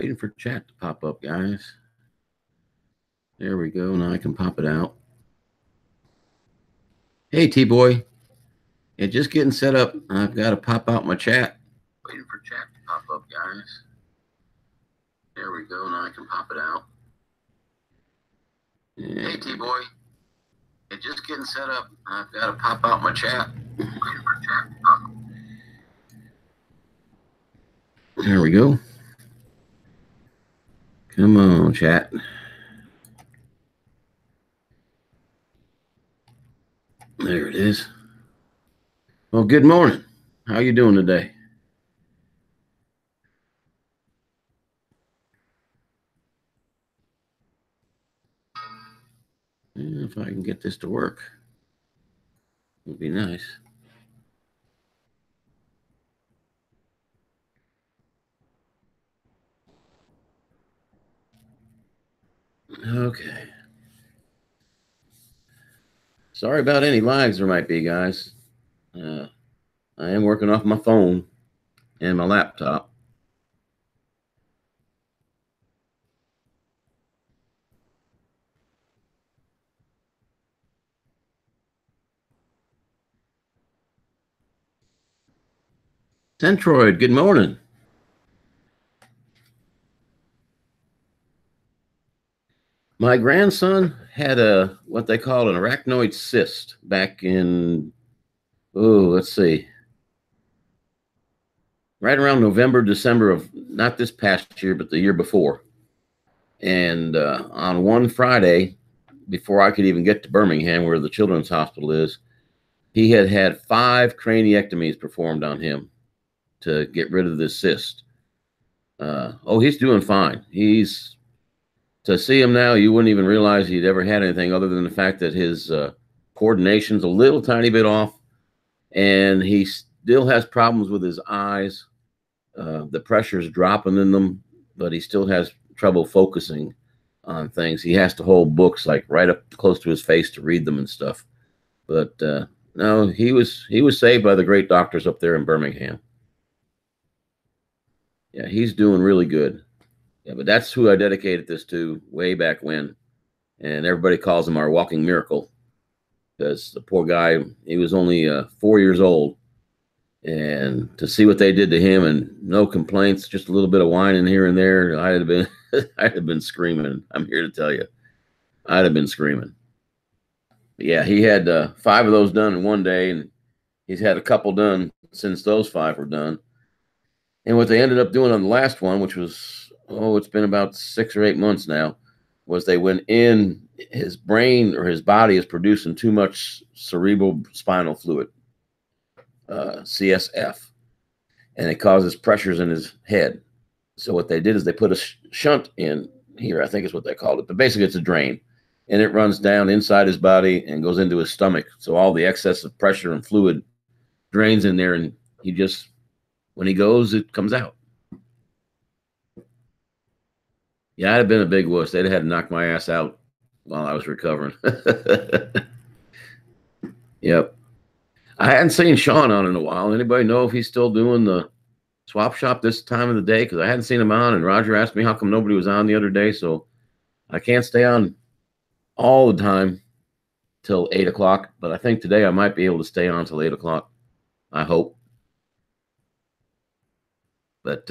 Waiting for chat to pop up, guys. There we go. Now I can pop it out. Hey, T-Boy. Yeah, just getting set up. I've got to pop out my chat. Waiting for chat to pop up, guys. There we go. Now I can pop it out. Hey, T-Boy. Yeah, just getting set up. I've got to pop out my chat. Waiting for chat to pop up. There we go. Come on, chat. There it is. Well, good morning. How you doing today? If I can get this to work, it would be nice. Okay. Sorry about any lags there might be, guys. I am working off my phone and my laptop. Centroid, good morning. My grandson had what they call an arachnoid cyst back in, let's see, right around November, December of not this past year, but the year before. And on one Friday, before I could even get to Birmingham, where the children's hospital is, he had 5 craniectomies performed on him to get rid of this cyst. He's doing fine. To see him now, you wouldn't even realize he'd ever had anything other than the fact that his coordination's a little tiny bit off, and he still has problems with his eyes. The pressure's dropping in them, but he still has trouble focusing on things. He has to hold books like right up close to his face to read them and stuff. But no, he was saved by the great doctors up there in Birmingham. Yeah, he's doing really good. Yeah, but that's who I dedicated this to way back when. And everybody calls him our walking miracle because the poor guy, he was only 4 years old. And to see what they did to him and no complaints, just a little bit of whining here and there, I'd have been screaming. I'm here to tell you, I'd have been screaming. But yeah, he had 5 of those done in one day, and he's had a couple done since those 5 were done. And what they ended up doing on the last one, which was, it's been about 6 or 8 months now, was they went in, his brain or his body is producing too much cerebral spinal fluid, CSF, and it causes pressures in his head. So what they did is they put a shunt in here, I think is what they called it, but basically it's a drain, and it runs down inside his body and goes into his stomach. So all the excess of pressure and fluid drains in there, and he just, when he goes, it comes out. Yeah, I'd have been a big wuss. They'd have had to knock my ass out while I was recovering. Yep. I hadn't seen Sean on in a while. Anybody know if he's still doing the swap shop this time of the day? Because I hadn't seen him on, and Roger asked me how come nobody was on the other day. So I can't stay on all the time till 8 o'clock. But I think today I might be able to stay on till 8 o'clock. I hope. But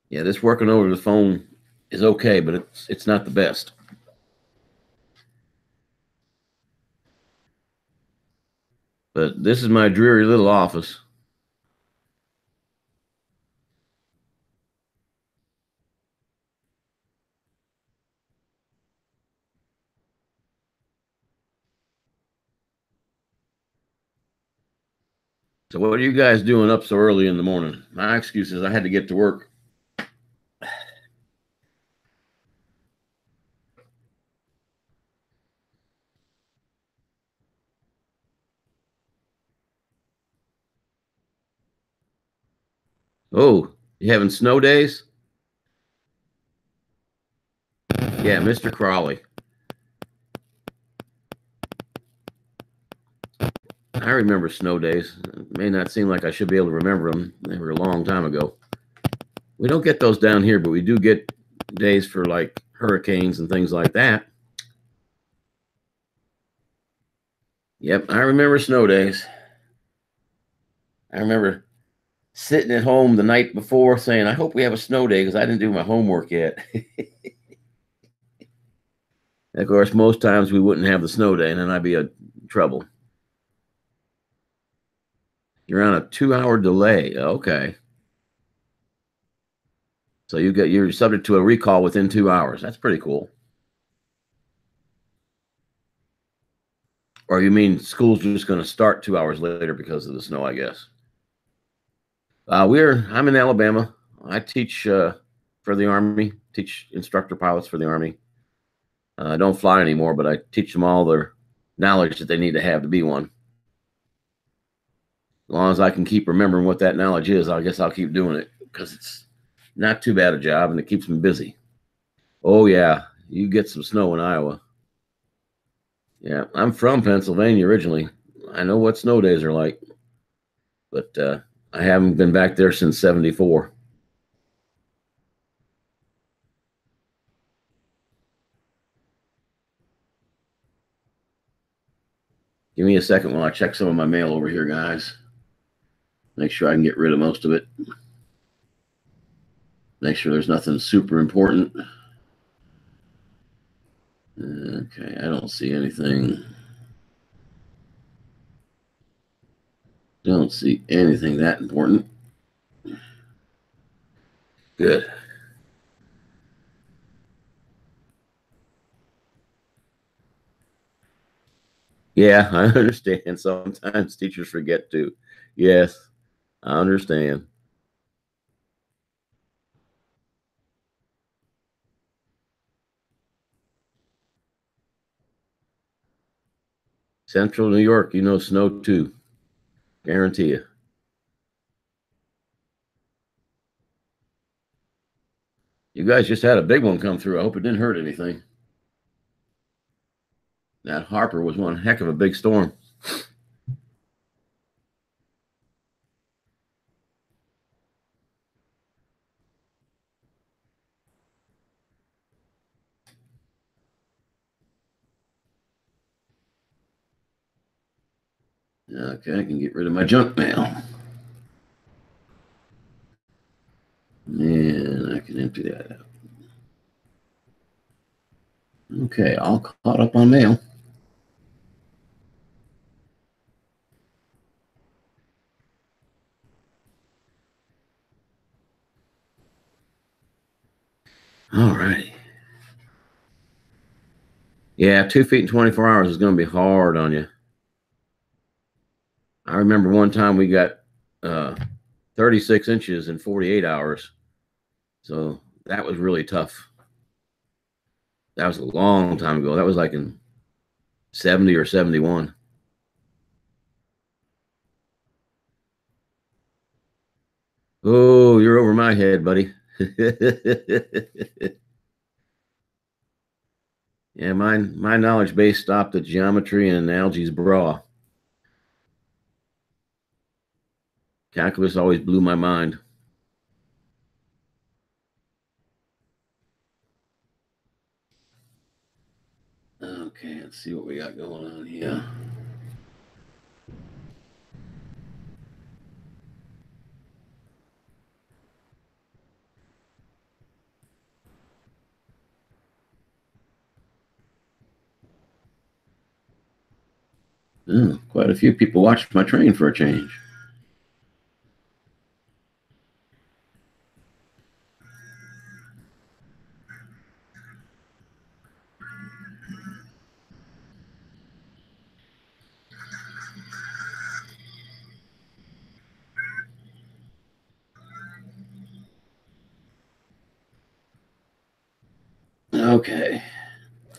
yeah, this working over the phone is okay, but it's not the best. But this is my dreary little office. So what are you guys doing up so early in the morning? My excuse is I had to get to work. Oh, you having snow days? Yeah, Mr. Crawley. I remember snow days. It may not seem like I should be able to remember them. They were a long time ago. We don't get those down here, but we do get days for like hurricanes and things like that. Yep, I remember snow days. I remember sitting at home the night before saying, I hope we have a snow day because I didn't do my homework yet. Of course, most times we wouldn't have the snow day and then I'd be in trouble. You're on a 2-hour delay. Okay. So you're subject to a recall within 2 hours. That's pretty cool. Or you mean school's just going to start 2 hours later because of the snow, I guess. I'm in Alabama. I teach for the Army, teach instructor pilots for the Army. I don't fly anymore, but I teach them all their knowledge that they need to have to be one. As long as I can keep remembering what that knowledge is, I guess I'll keep doing it because it's not too bad a job and it keeps me busy. Oh, yeah. You get some snow in Iowa. Yeah, I'm from Pennsylvania originally. I know what snow days are like, but I haven't been back there since '74. Give me a second while I check some of my mail over here, guys. Make sure I can get rid of most of it. Make sure there's nothing super important. Okay, I don't see anything. Don't see anything that important. Good. Yeah, I understand. Sometimes teachers forget to. Yes, I understand. Central New York, snow too. Guarantee you. You guys just had a big one come through. I hope it didn't hurt anything. That Harper was one heck of a big storm. Okay, I can get rid of my junk mail. And I can empty that out. Okay, all caught up on mail. All righty. Yeah, 2 feet in 24 hours is going to be hard on you. I remember one time we got 36 inches in 48 hours. So that was really tough. That was a long time ago. That was like in 70 or 71. Oh, you're over my head, buddy. Yeah, my knowledge base stopped at geometry and algebra bra. Calculus always blew my mind. Okay, let's see what we got going on here. Oh, quite a few people watched my train for a change. Okay.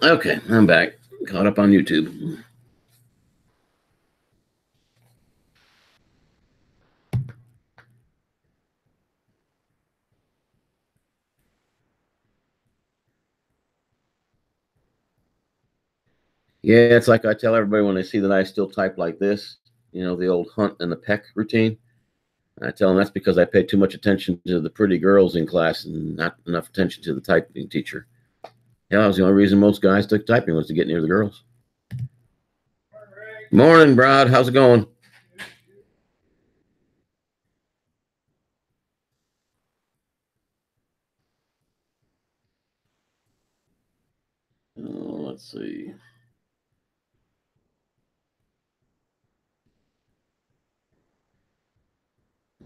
Okay, I'm back. Caught up on YouTube. Yeah, it's like I tell everybody when they see that I still type like this, the old hunt and the peck routine. I tell them that's because I pay too much attention to the pretty girls in class and not enough attention to the typing teacher. Yeah, that was the only reason most guys took typing, was to get near the girls. Morning, Brad. How's it going? Let's see.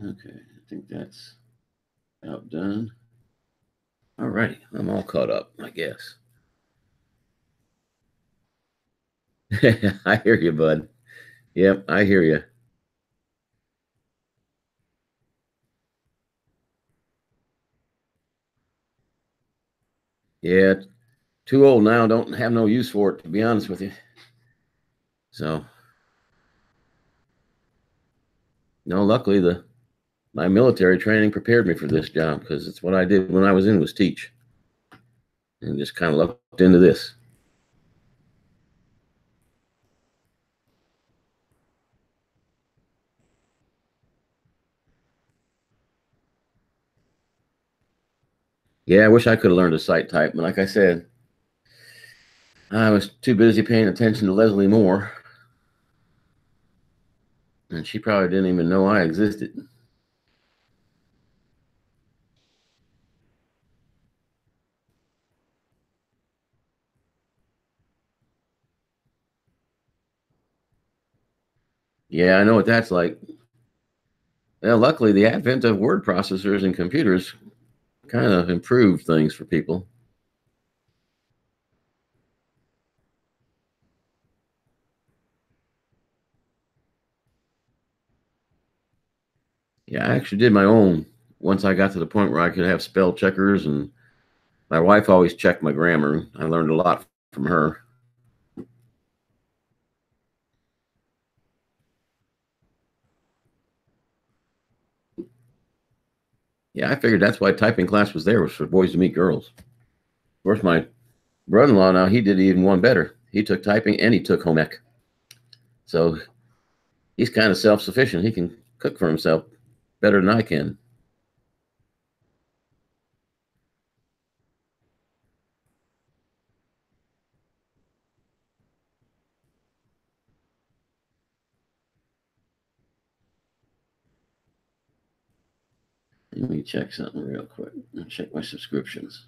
Okay, I think that's outdone. All right, I'm all caught up, I guess. I hear you, bud. Yep, I hear you. Yeah, too old now. Don't have no use for it, to be honest with you. So, no, luckily the my military training prepared me for this job, because it's what I did when I was in, was teach, and just kind of lucked into this. Yeah, I wish I could have learned to sight type, but like I said, I was too busy paying attention to Leslie Moore, and she probably didn't even know I existed. Yeah, I know what that's like. Well, luckily, the advent of word processors and computers kind of improved things for people. Yeah, I actually did my own once I got to the point where I could have spell checkers, and my wife always checked my grammar. I learned a lot from her. Yeah, I figured that's why typing class was there, was for boys to meet girls. Of course, my brother-in-law now, he did even one better. He took typing and he took home ec, so he's kind of self-sufficient. He can cook for himself better than I can. Let me check something real quick. Check my subscriptions.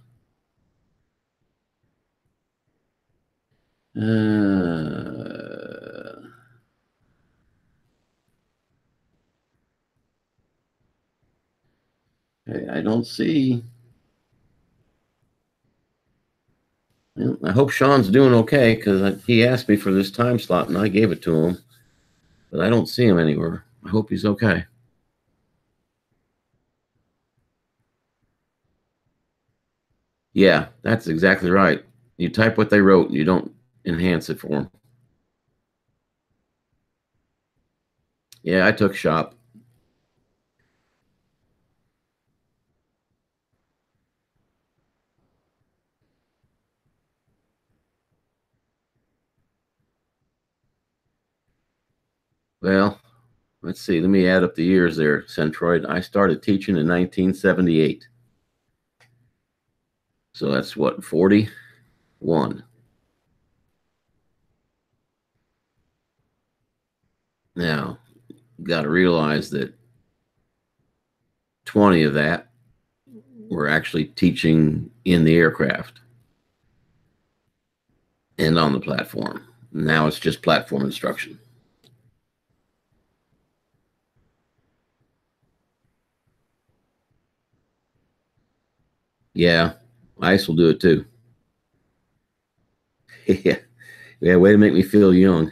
Okay, I don't see. Well, I hope Sean's doing okay, because he asked me for this time slot and I gave it to him, but I don't see him anywhere. I hope he's okay. Yeah, that's exactly right. You type what they wrote and you don't enhance it for them. Yeah, I took shop. Well, let's see. Let me add up the years there, Centroid. I started teaching in 1978. So that's what, 41. Now, you got to realize that 20 of that were actually teaching in the aircraft and on the platform. Now it's just platform instruction. Yeah, ICE will do it too. Yeah, yeah, way to make me feel young.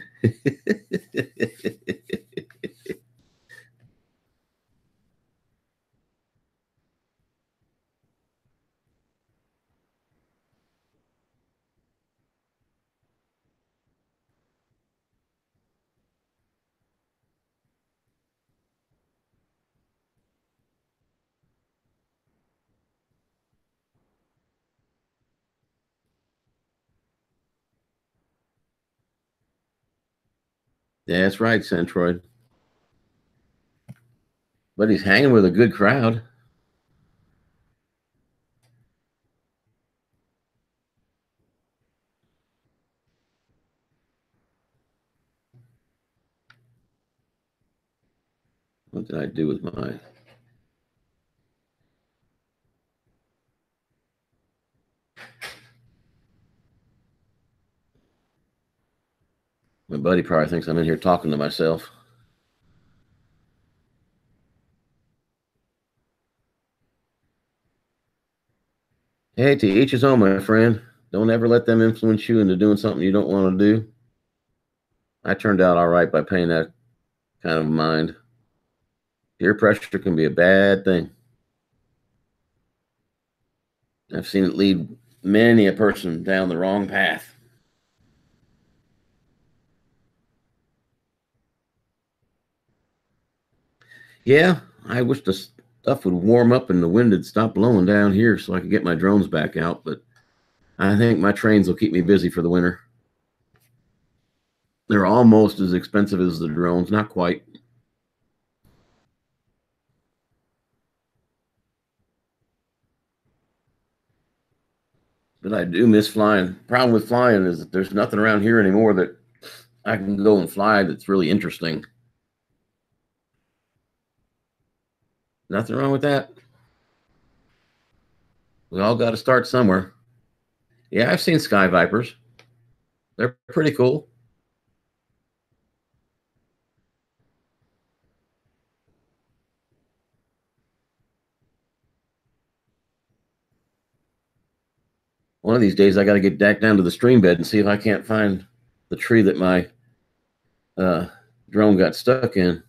That's right, Centroid. but he's hanging with a good crowd. What did I do with my buddy probably thinks I'm in here talking to myself. Hey, to each his own, my friend. Don't ever let them influence you into doing something you don't want to do. I turned out all right by paying that kind of mind. Peer pressure can be a bad thing. I've seen it lead many a person down the wrong path. Yeah, I wish the stuff would warm up and the wind would stop blowing down here so I could get my drones back out, but I think my trains will keep me busy for the winter. They're almost as expensive as the drones, not quite. But I do miss flying. Problem with flying is that there's nothing around here anymore that I can go and fly that's really interesting. Nothing wrong with that. We all got to start somewhere. Yeah, I've seen Sky Vipers. They're pretty cool. One of these days, I got to get back down to the stream bed and see if I can't find the tree that my uh, drone got stuck in.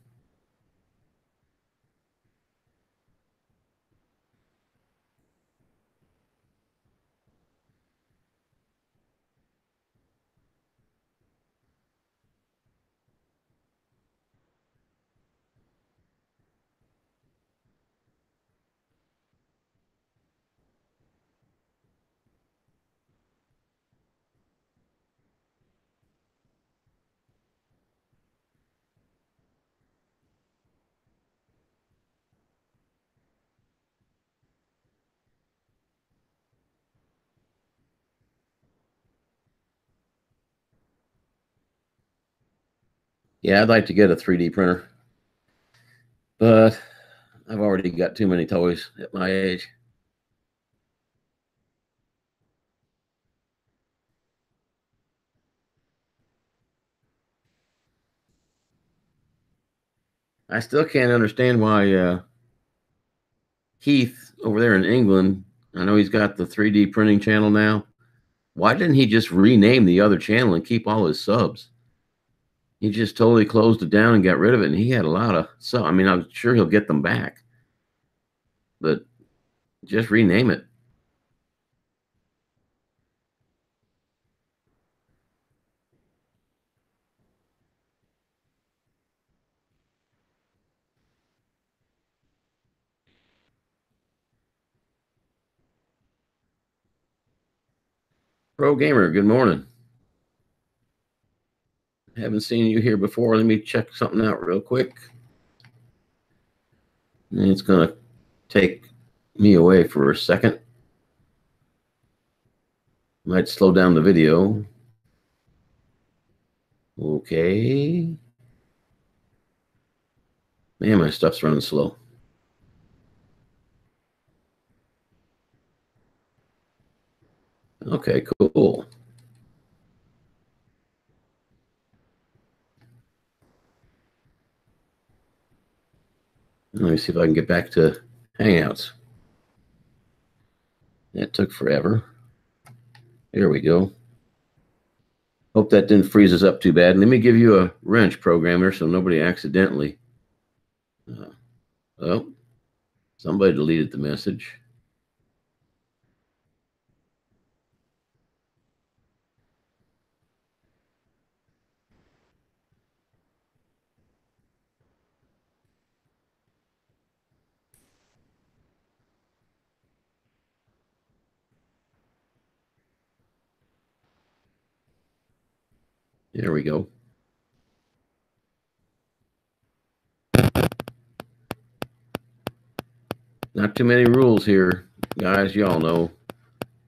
Yeah, I'd like to get a 3D printer, but I've already got too many toys at my age. I still can't understand why Keith over there in England, I know he's got the 3D printing channel now. Why didn't he just rename the other channel and keep all his subs? He just totally closed it down and got rid of it. And he had a lot of subs. I mean, I'm sure he'll get them back, but just rename it. Pro Gamer, good morning. Haven't seen you here before. Let me check something out real quick. And it's going to take me away for a second. Might slow down the video. Okay. Man, my stuff's running slow. Okay, cool. Let me see if I can get back to Hangouts. That took forever. Here we go. Hope that didn't freeze us up too bad. Let me give you a wrench, programmer, so nobody accidentally. Oh, somebody deleted the message. There we go. Not too many rules here, guys. Y'all know.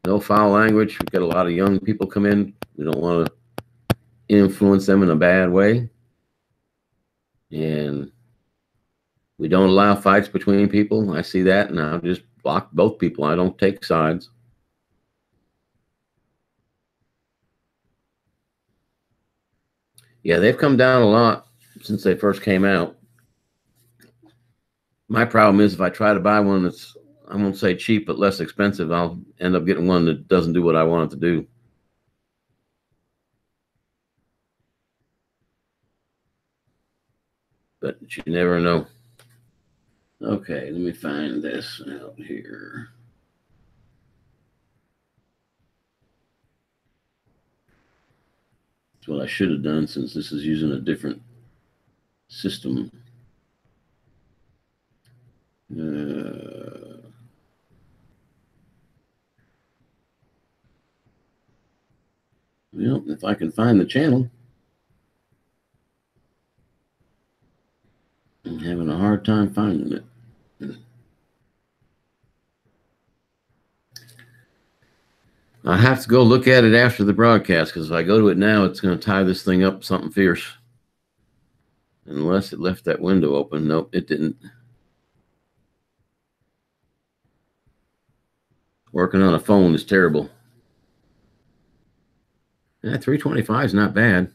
No foul language. We've got a lot of young people come in. We don't want to influence them in a bad way. And we don't allow fights between people. I see that, and I'll just block both people. I don't take sides. Yeah, they've come down a lot since they first came out. My problem is if I try to buy one that's, I won't say cheap, but less expensive, I'll end up getting one that doesn't do what I want it to do. But you never know. Okay, let me find this out here. That's what I should have done since this is using a different system. Well, if I can find the channel. I'm having a hard time finding it. I have to go look at it after the broadcast because if I go to it now, it's going to tie this thing up something fierce. Unless it left that window open. Nope, it didn't. Working on a phone is terrible. Yeah, 325 is not bad.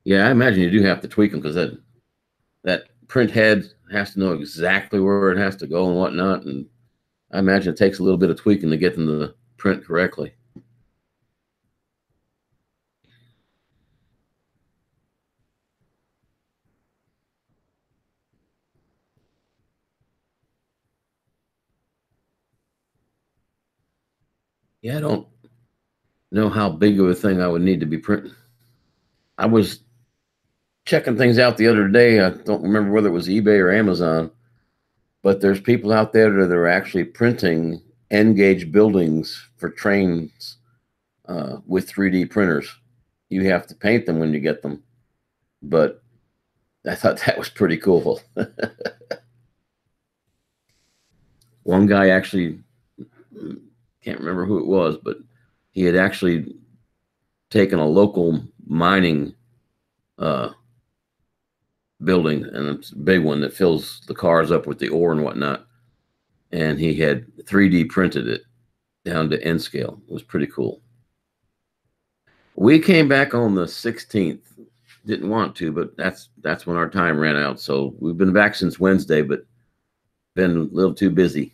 Yeah, I imagine you do have to tweak them because that print head has to know exactly where it has to go and whatnot. And I imagine it takes a little bit of tweaking to get them to print correctly. Yeah, I don't know how big of a thing I would need to be printing. I was checking things out the other day. I don't remember whether it was eBay or Amazon, but there's people out there that are actually printing N-gauge buildings for trains with 3D printers. You have to paint them when you get them, but I thought that was pretty cool. One guy actually, can't remember who it was, but he had actually taken a local mining building, and it's a big one that fills the cars up with the ore and whatnot. And he had 3D printed it down to N scale. It was pretty cool. We came back on the 16th. Didn't want to, but that's when our time ran out. So we've been back since Wednesday, but been a little too busy.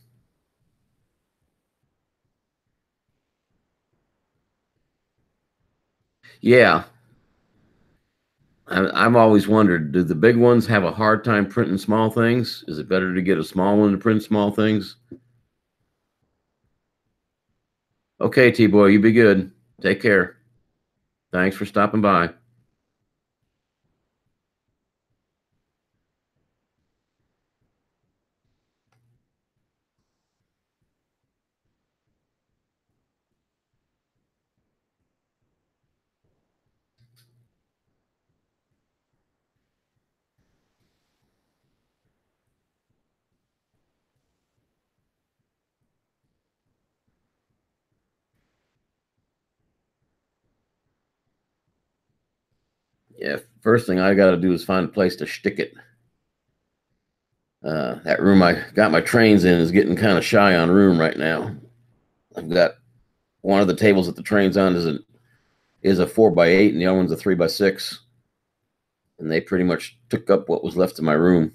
Yeah. I've always wondered, do the big ones have a hard time printing small things? Is it better to get a small one to print small things? Okay, T-Boy, you be good. Take care. Thanks for stopping by. Yeah, first thing I got to do is find a place to stick it. That room I got my trains in is getting kind of shy on room right now. I've got one of the tables that the train's on is a 4x8, and the other one's a 3x6, and they pretty much took up what was left of my room.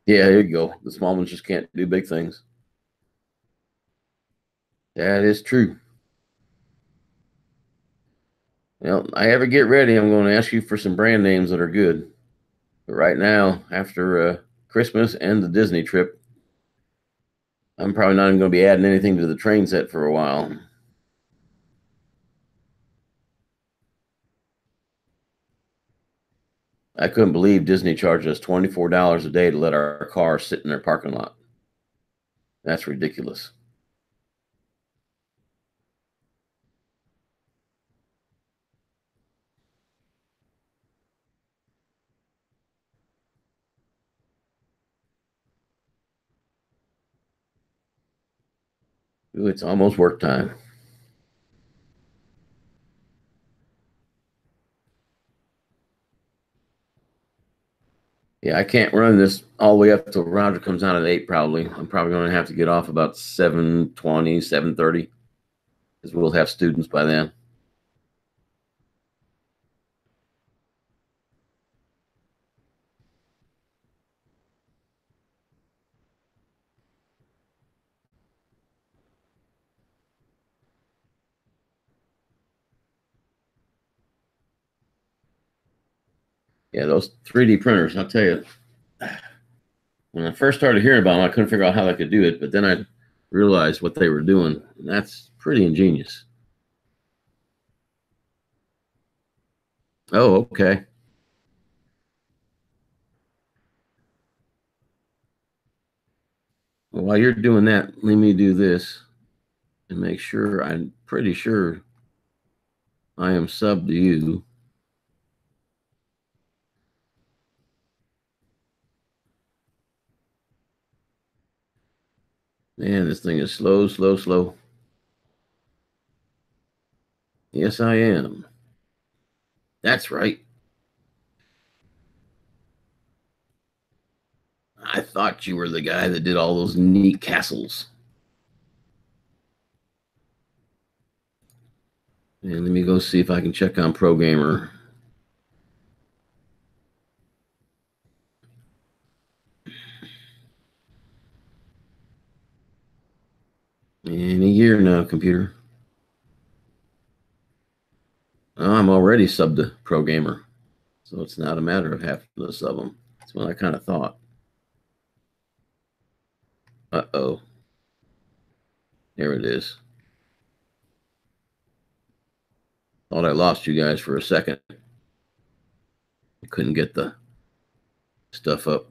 Yeah, there you go. The small ones just can't do big things. That is true. Well, I ever get ready, I'm going to ask you for some brand names that are good. But right now, after Christmas and the Disney trip, I'm probably not even going to be adding anything to the train set for a while. I couldn't believe Disney charged us $24 a day to let our car sit in their parking lot. That's ridiculous. Ooh, it's almost work time. Yeah, I can't run this all the way up till Roger comes out at 8 probably. I'm probably going to have to get off about 7:20, 7:30 because we'll have students by then. Yeah, those 3D printers, I'll tell you, when I first started hearing about them, I couldn't figure out how I could do it, but then I realized what they were doing, and that's pretty ingenious. Oh, okay. Well, while you're doing that, let me do this and make sure. I'm pretty sure I am sub to you. Man, this thing is slow, slow, slow. Yes, I am. That's right. I thought you were the guy that did all those neat castles. And let me go see if I can check on Programmer. In a year now, computer. Oh, I'm already sub to Programmer. So it's not a matter of having to sub them. That's what I kind of thought. Uh-oh. There it is. Thought I lost you guys for a second. I couldn't get the stuff up.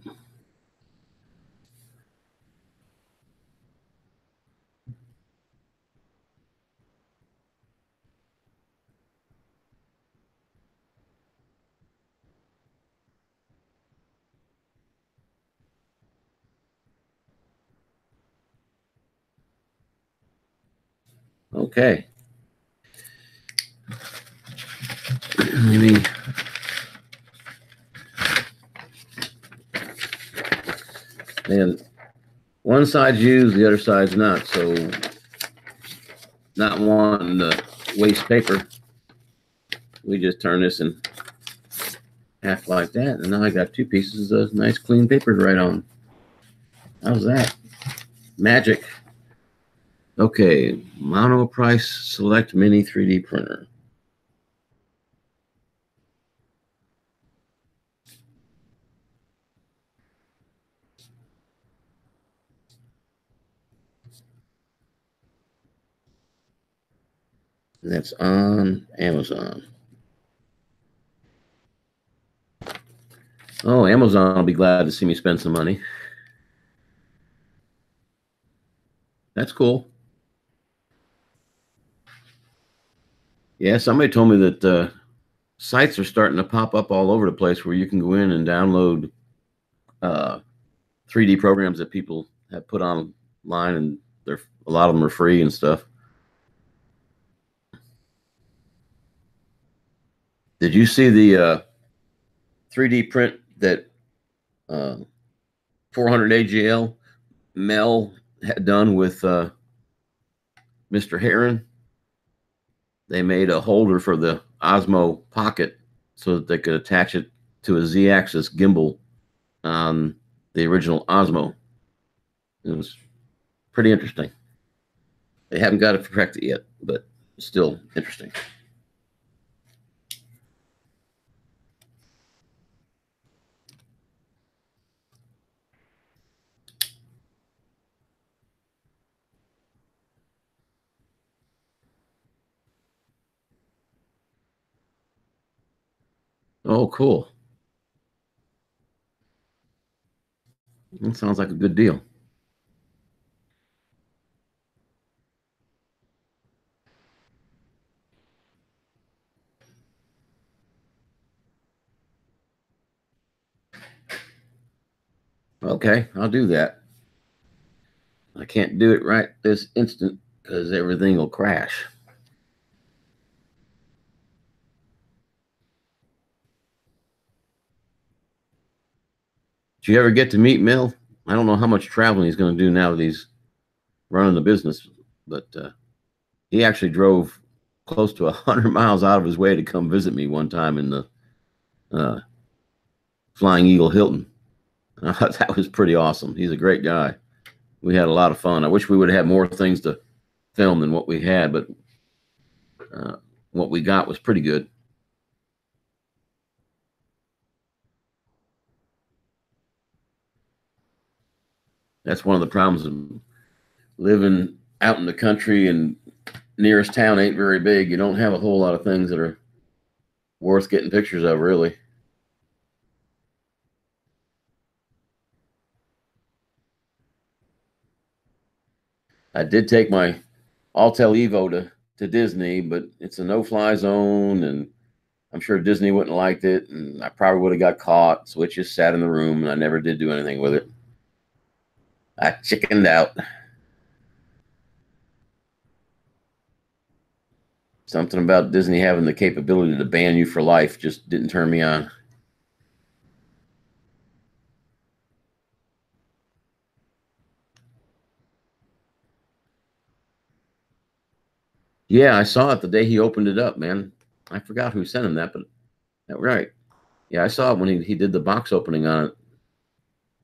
Okay. Maybe. And one side's used, the other side's not. So, not wanting to waste paper, we just turn this in half like that. And now I got two pieces of nice clean paper to write on. How's that? Magic. Okay. Monoprice Select Mini 3D Printer. That's on Amazon. Oh, Amazon will be glad to see me spend some money. That's cool. Yeah, somebody told me that sites are starting to pop up all over the place where you can go in and download 3D programs that people have put online, and a lot of them are free and stuff. Did you see the 3D print that 400 AGL Mel had done with Mr. Heron? They made a holder for the Osmo Pocket so that they could attach it to a Z-axis gimbal on the original Osmo. It was pretty interesting. They haven't got it perfected yet, but still interesting. Oh, cool. That sounds like a good deal. Okay, I'll do that. I can't do it right this instant because everything will crash. Did you ever get to meet Mill? I don't know how much traveling he's going to do now that he's running the business, but he actually drove close to 100 miles out of his way to come visit me one time in the uh, Flying Eagle Hilton. I thought that was pretty awesome. He's a great guy. We had a lot of fun. I wish we would have had more things to film than what we had, but what we got was pretty good. That's one of the problems of living out in the country, and nearest town ain't very big. You don't have a whole lot of things that are worth getting pictures of, really. I did take my Altel Evo to Disney, but it's a no-fly zone, and I'm sure Disney wouldn't have liked it, and I probably would have got caught. So it just sat in the room, and I never did do anything with it. I chickened out. Something about Disney having the capability to ban you for life just didn't turn me on. Yeah, I saw it the day he opened it up, man. I forgot who sent him that, but right. Yeah, I saw it when he did the box opening on it.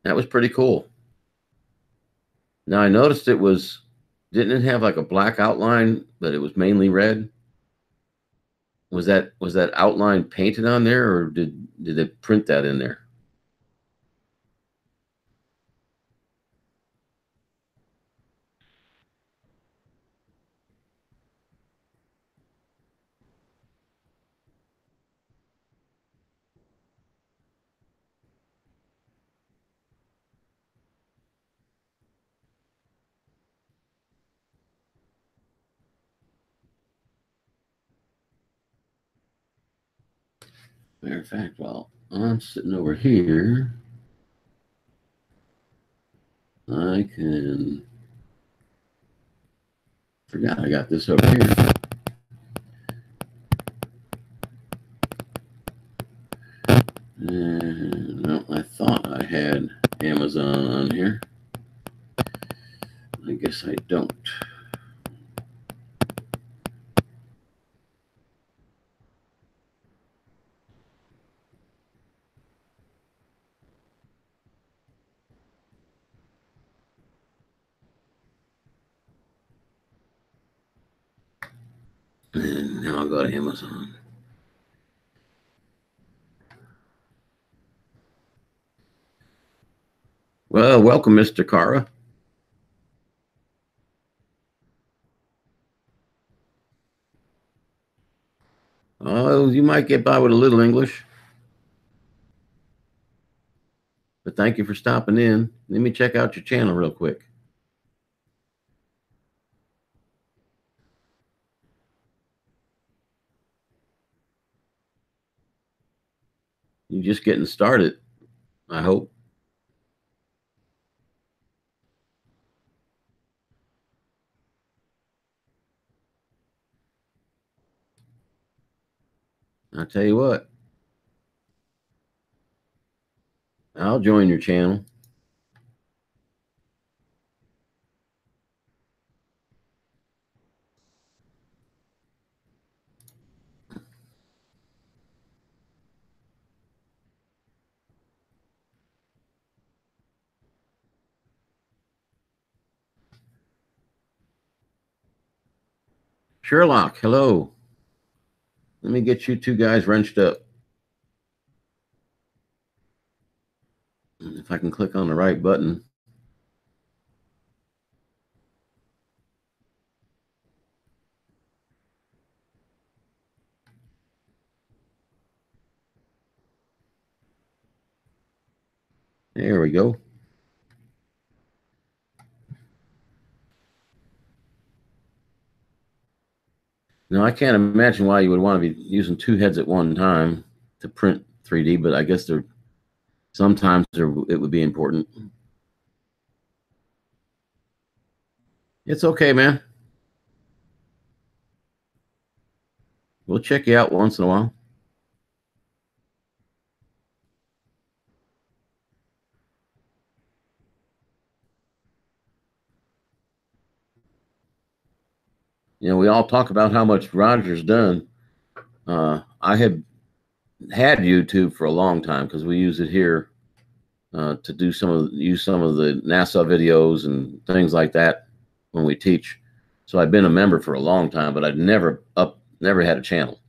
That was pretty cool. Now I noticed didn't it have like a black outline, but it was mainly red? Was that outline painted on there, or did they print that in there? Matter of fact, while I'm sitting over here, I can. Forgot I got this over here. And no, I thought I had Amazon on here. I guess I don't. And now I'll go to Amazon. Well, welcome, Mr. Cara. Oh, you might get by with a little English. But thank you for stopping in. Let me check out your channel real quick. You're just getting started, I hope. I'll tell you what, I'll join your channel. Sherlock, hello. Let me get you two guys wrenched up. If I can click on the right button. There we go. Now, I can't imagine why you would want to be using two heads at one time to print 3D, but I guess sometimes it would be important. It's okay, man. We'll check you out once in a while. You know, we all talk about how much Roger's done. I have had YouTube for a long time because we use it here to do use some of the NASA videos and things like that when we teach. So I've been a member for a long time, but I'd never had a channel.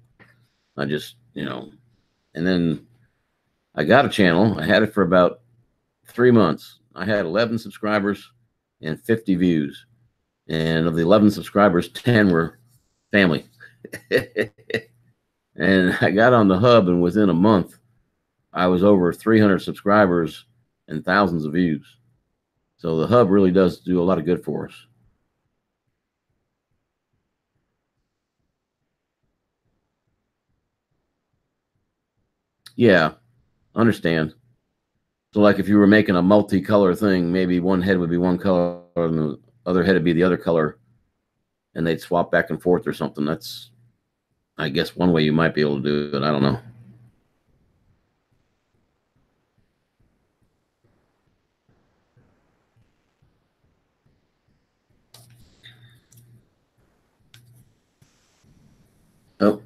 I just, and then I got a channel. I had it for about 3 months. I had 11 subscribers and 50 views. And of the 11 subscribers, 10 were family. And I got on the hub, and within a month, I was over 300 subscribers and thousands of views. So the hub really does do a lot of good for us. Yeah, understand. So, like if you were making a multicolor thing, maybe one head would be one color and the other head would be the other color, and they'd swap back and forth or something. That's, I guess, one way you might be able to do it. I don't know. Oh,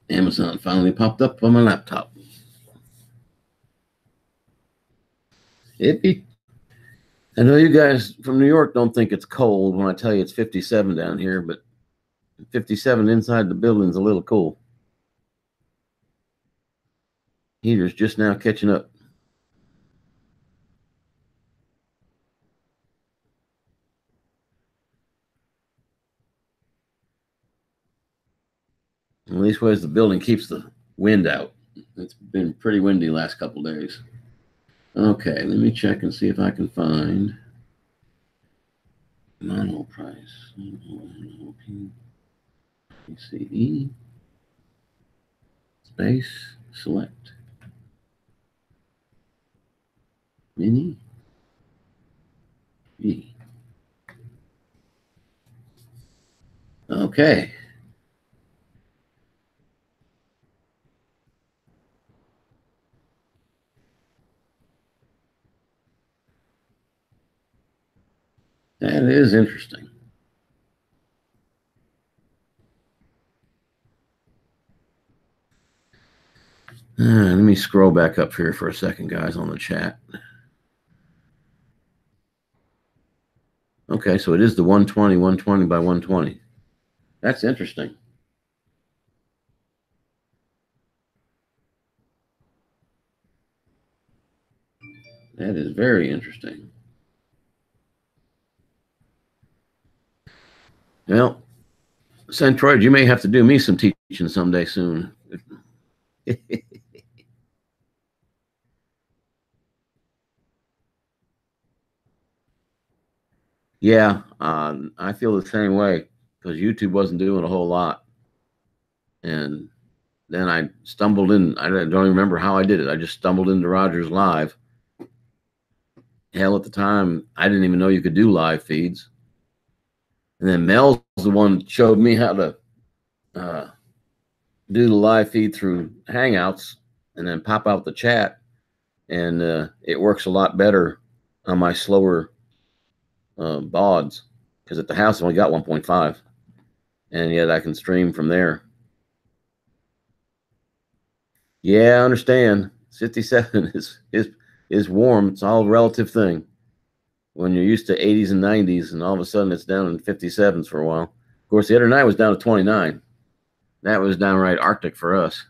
Amazon finally popped up on my laptop. It be. I know you guys from New York don't think it's cold when I tell you it's 57 down here, but 57 inside the building's a little cool. Heater's just now catching up. At least ways the building keeps the wind out. It's been pretty windy last couple days. Okay, let me check and see if I can find model price. PCE space select mini E. Okay. That is interesting. Let me scroll back up here for a second, guys, on the chat. Okay, so it is the 120, 120 by 120. That's interesting. That is very interesting. Well, Centroid, you may have to do me some teaching someday soon. Yeah, I feel the same way because YouTube wasn't doing a whole lot. And then I stumbled in. I don't even remember how I did it. I just stumbled into Rogers Live. Hell, at the time, I didn't even know you could do live feeds. And then Mel's the one that showed me how to do the live feed through Hangouts and then pop out the chat. And it works a lot better on my slower bauds because at the house I only got 1.5, and yet I can stream from there. Yeah, I understand. 57 is warm. It's all a relative thing. When you're used to 80s and 90s, and all of a sudden it's down in 57s for a while. Of course, the other night was down to 29. That was downright Arctic for us.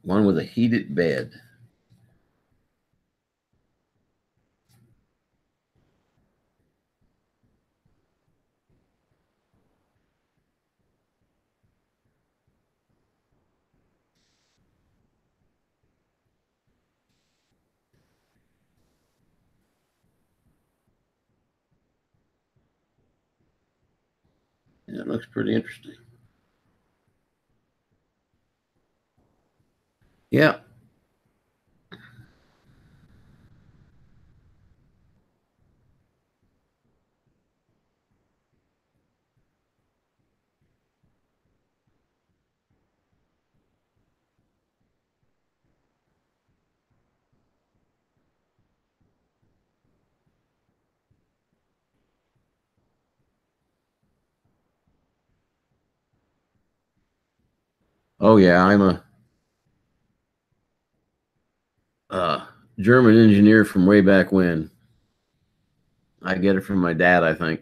One with a heated bed. Yeah, it looks pretty interesting. Yeah. Oh yeah. I'm a uh, German engineer from way back when. I get it from my dad, I think.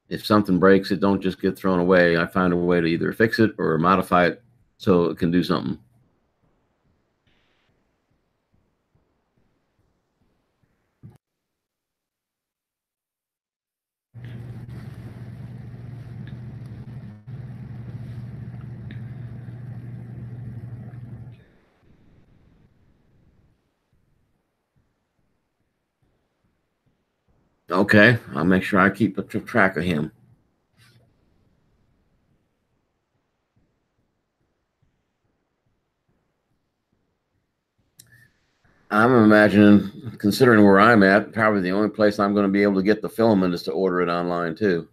If something breaks, it don't just get thrown away. I find a way to either fix it or modify it so it can do something. Okay, I'll make sure I keep a track of him. I'm imagining, considering where I'm at, probably the only place I'm going to be able to get the filament is to order it online too.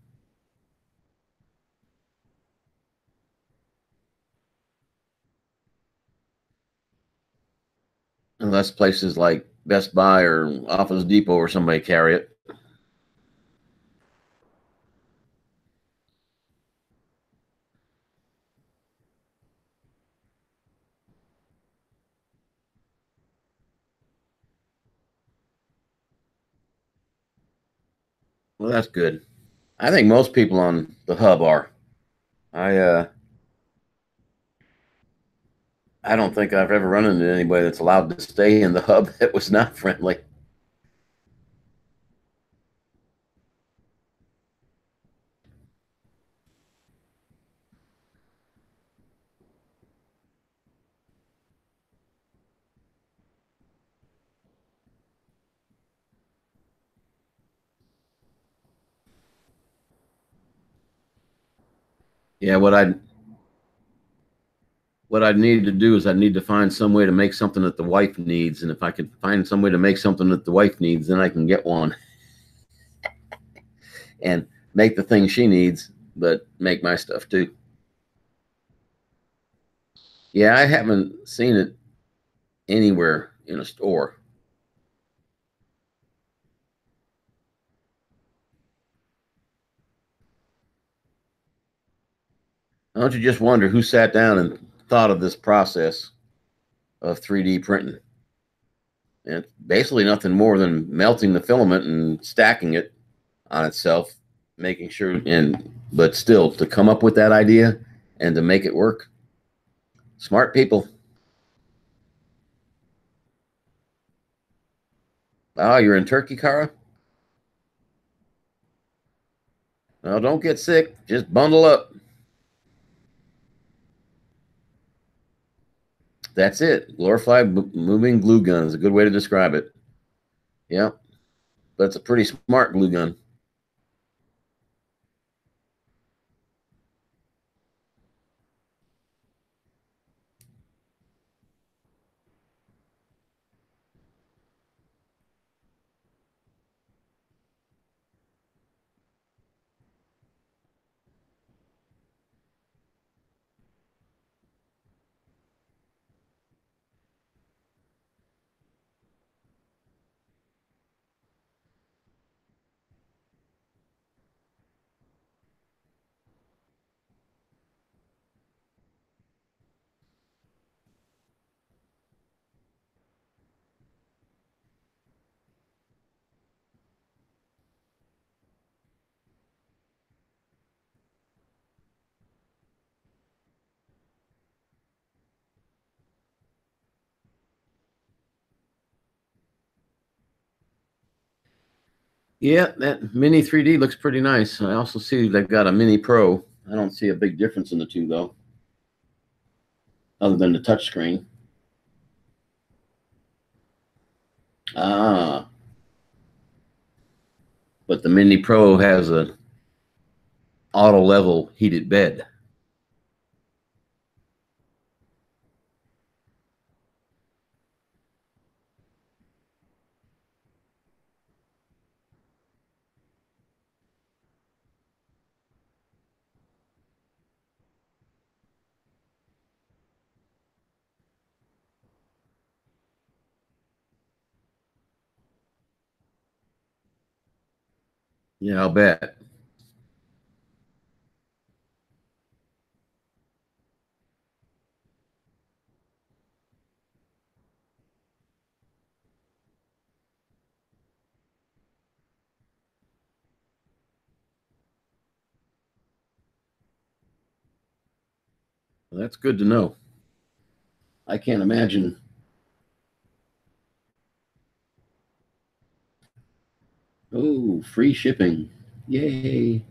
Unless places like Best Buy or Office Depot or somebody carry it. Well, that's good. I think most people on the hub are. I uh, I don't think I've ever run into anybody that's allowed to stay in the hub that was not friendly. Yeah, what I need to do is I need to find some way to make something that the wife needs, and if I can find some way to make something that the wife needs, then I can get one and make the thing she needs, but make my stuff too. Yeah, I haven't seen it anywhere in a store. Don't you just wonder who sat down and thought of this process of 3D printing? And it's basically nothing more than melting the filament and stacking it on itself, making sure, and but still to come up with that idea and to make it work. Smart people. Oh, you're in Turkey, Kara? Well, don't get sick. Just bundle up. That's it. Glorified moving glue gun is a good way to describe it. Yeah, but it's a pretty smart glue gun. Yeah, that Mini 3D looks pretty nice. I also see they've got a Mini Pro. I don't see a big difference in the two though, other than the touchscreen. Ah, but the Mini Pro has a auto level heated bed. Yeah, I'll bet. Well, that's good to know. I can't imagine. Oh, free shipping. Yay.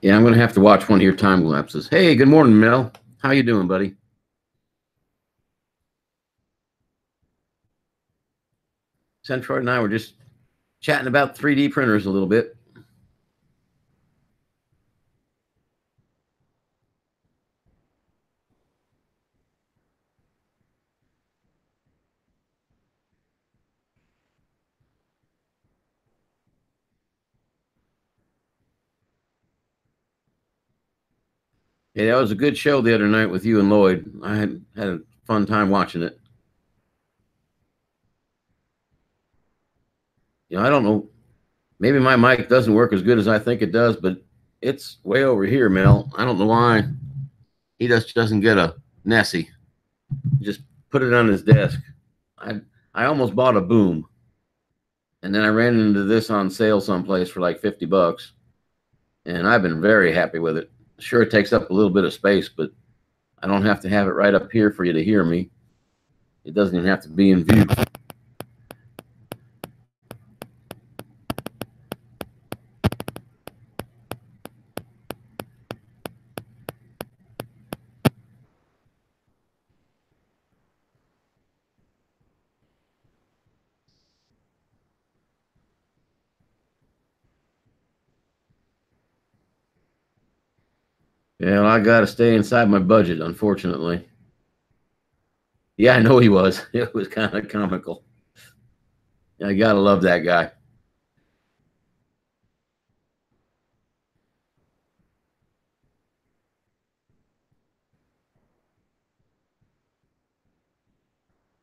Yeah, I'm gonna have to watch one of your time lapses. Hey, good morning, Mel. How you doing, buddy? Centroid and I were just chatting about 3D printers a little bit. Yeah, that was a good show the other night with you and Lloyd. I had a fun time watching it. I don't know. Maybe my mic doesn't work as good as I think it does, but it's way over here, Mel. I don't know why. He just doesn't get a Nessie. He just put it on his desk. I I almost bought a boom, and then I ran into this on sale someplace for like $50, and I've been very happy with it. Sure, it takes up a little bit of space, but I don't have to have it right up here for you to hear me. It doesn't even have to be in view. Yeah, well, I got to stay inside my budget, unfortunately. Yeah, I know he was. It was kind of comical. I gotta love that guy.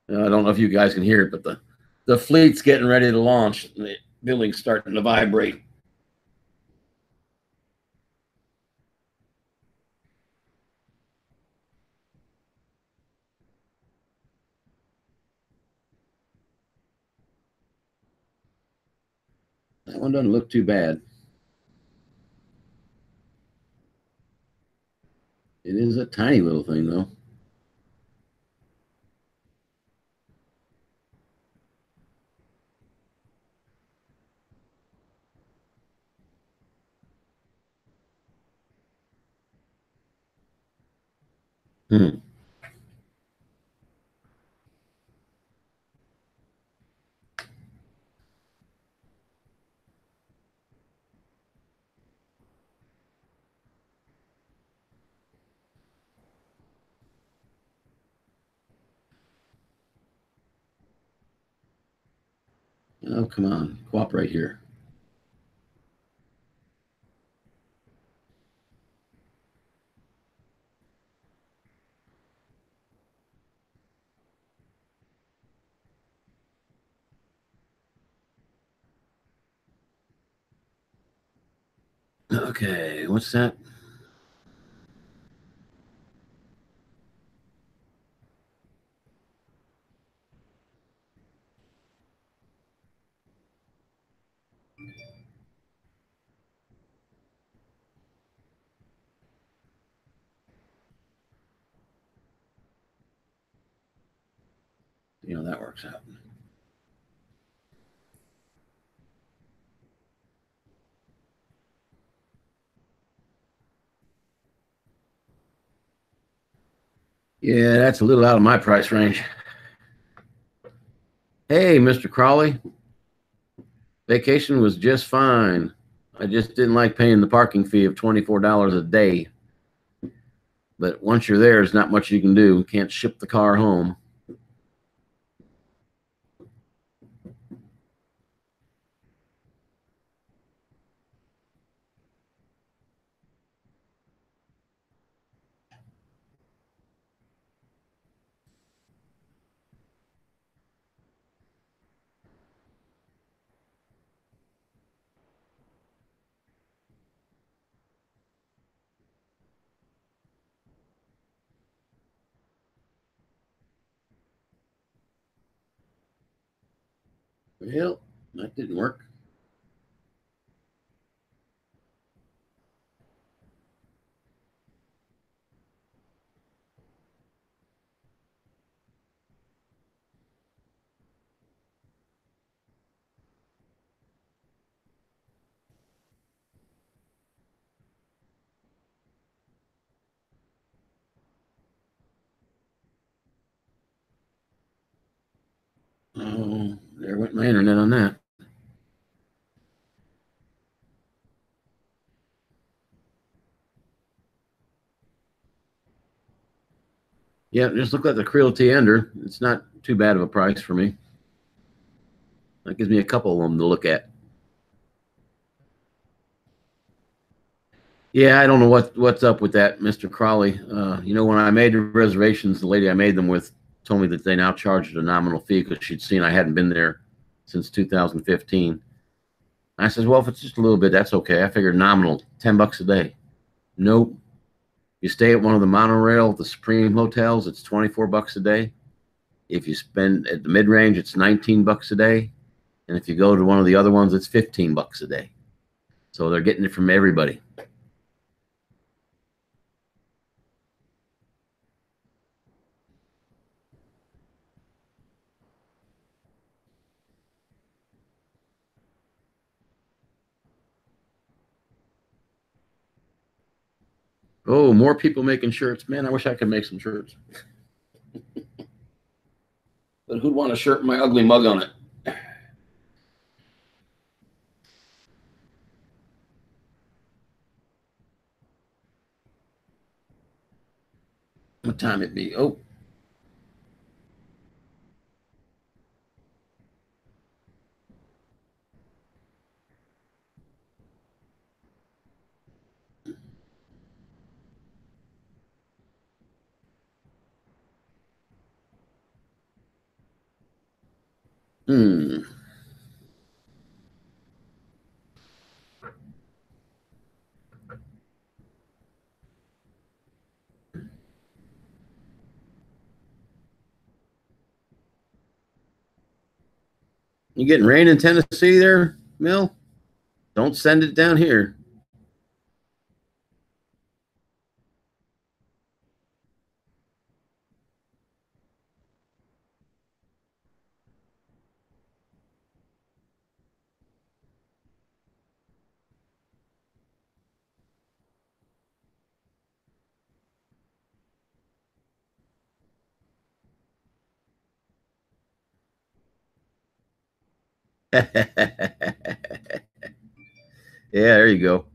I don't know if you guys can hear it, but the fleet's getting ready to launch. The building's starting to vibrate. That one doesn't look too bad. It is a tiny little thing, though. Hmm. Oh, come on. Cooperate here. Okay, what's that? That works out. Yeah, that's a little out of my price range. Hey, Mr. Crawley. Vacation was just fine. I just didn't like paying the parking fee of $24 a day. But once you're there, there's not much you can do. You can't ship the car home. Well, that didn't work. Oh, there went my internet on that. Yeah, just look at the Creality Ender. It's not too bad of a price for me. That gives me a couple of them to look at. Yeah, I don't know what's up with that, Mr. Crawley. When I made the reservations, the lady I made them with told me that they now charged a nominal fee because she'd seen I hadn't been there since 2015. I said, well, if it's just a little bit, that's okay. I figured nominal, $10 a day. Nope. You stay at one of the monorail, the Supreme hotels, it's $24 a day. If you spend at the mid-range, it's $19 a day. And if you go to one of the other ones, it's $15 a day. So they're getting it from everybody. Oh, more people making shirts. Man, I wish I could make some shirts. But who'd want a shirt with my ugly mug on it? What time it be? Oh, hmm. You getting rain in Tennessee there, Mill? Don't send it down here. Yeah, there you go.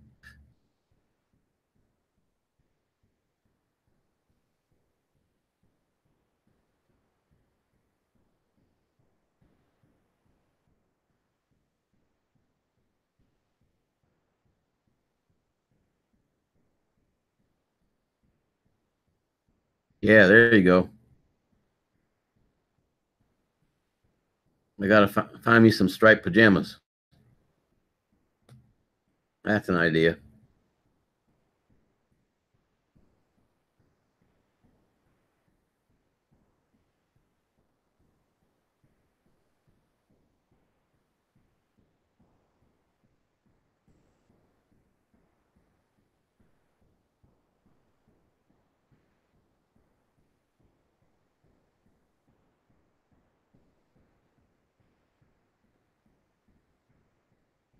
Yeah, there you go. I gotta find me some striped pajamas. That's an idea.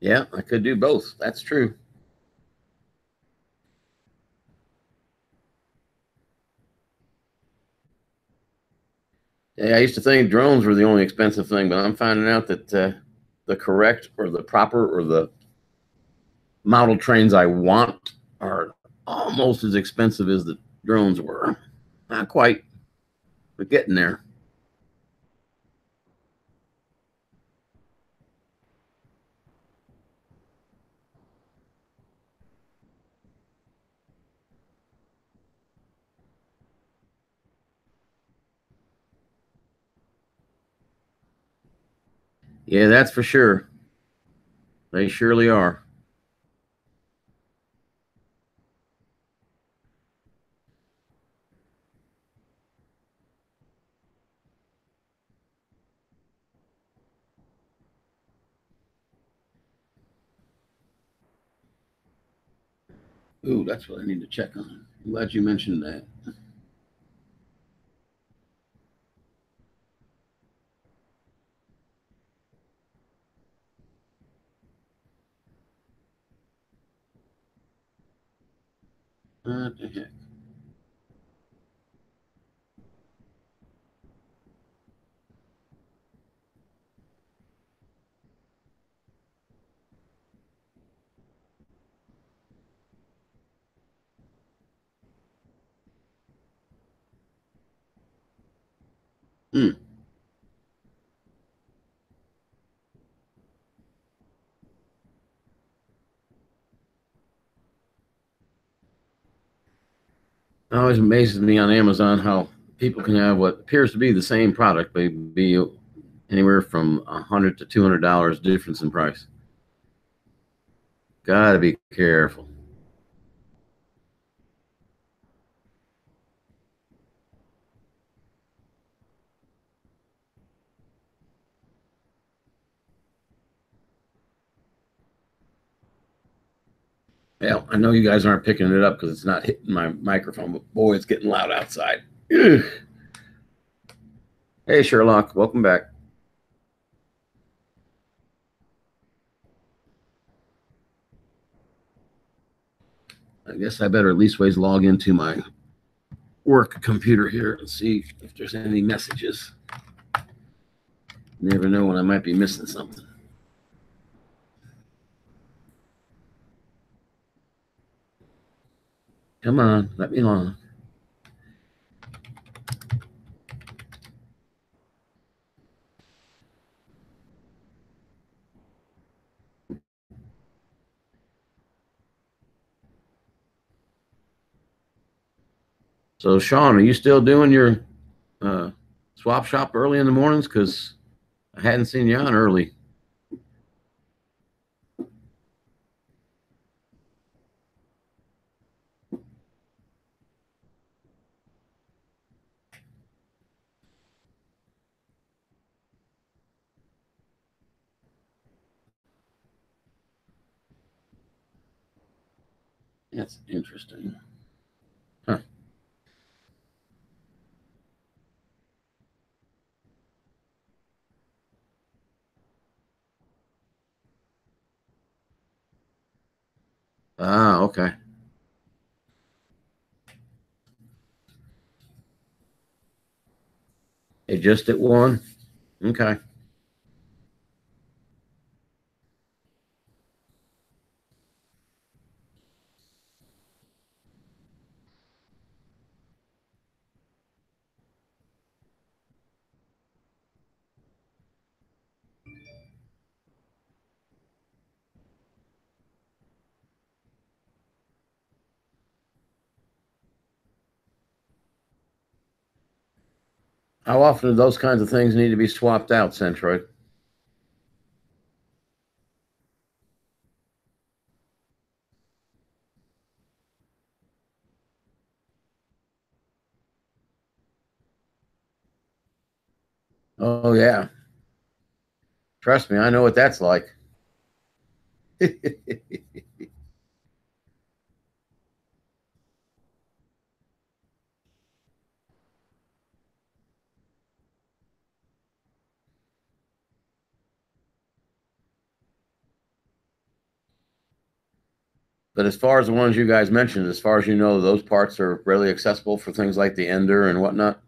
Yeah, I could do both. That's true. Yeah, I used to think drones were the only expensive thing, but I'm finding out that the correct or the proper or the model trains I want are almost as expensive as the drones were. Not quite, but getting there. Yeah, that's for sure. They surely are. Ooh, that's what I need to check on. I'm glad you mentioned that. What the heck? Hmm. It always amazes me on Amazon how people can have what appears to be the same product, but be anywhere from $100 to $200 difference in price. Gotta be careful. Yeah, I know you guys aren't picking it up because it's not hitting my microphone, but boy, it's getting loud outside. Ugh. Hey, Sherlock, welcome back. I guess I better at least ways log into my work computer here and see if there's any messages. You never know when I might be missing something. Come on, let me on. So, Sean, are you still doing your uh, swap shop early in the mornings? Because I hadn't seen you on early. That's interesting. Huh. Ah, okay. It just at one. Okay. How often do those kinds of things need to be swapped out, Centroid? Oh yeah. Trust me, I know what that's like. But as far as the ones you guys mentioned, as far as you know, those parts are readily accessible for things like the Ender and whatnot.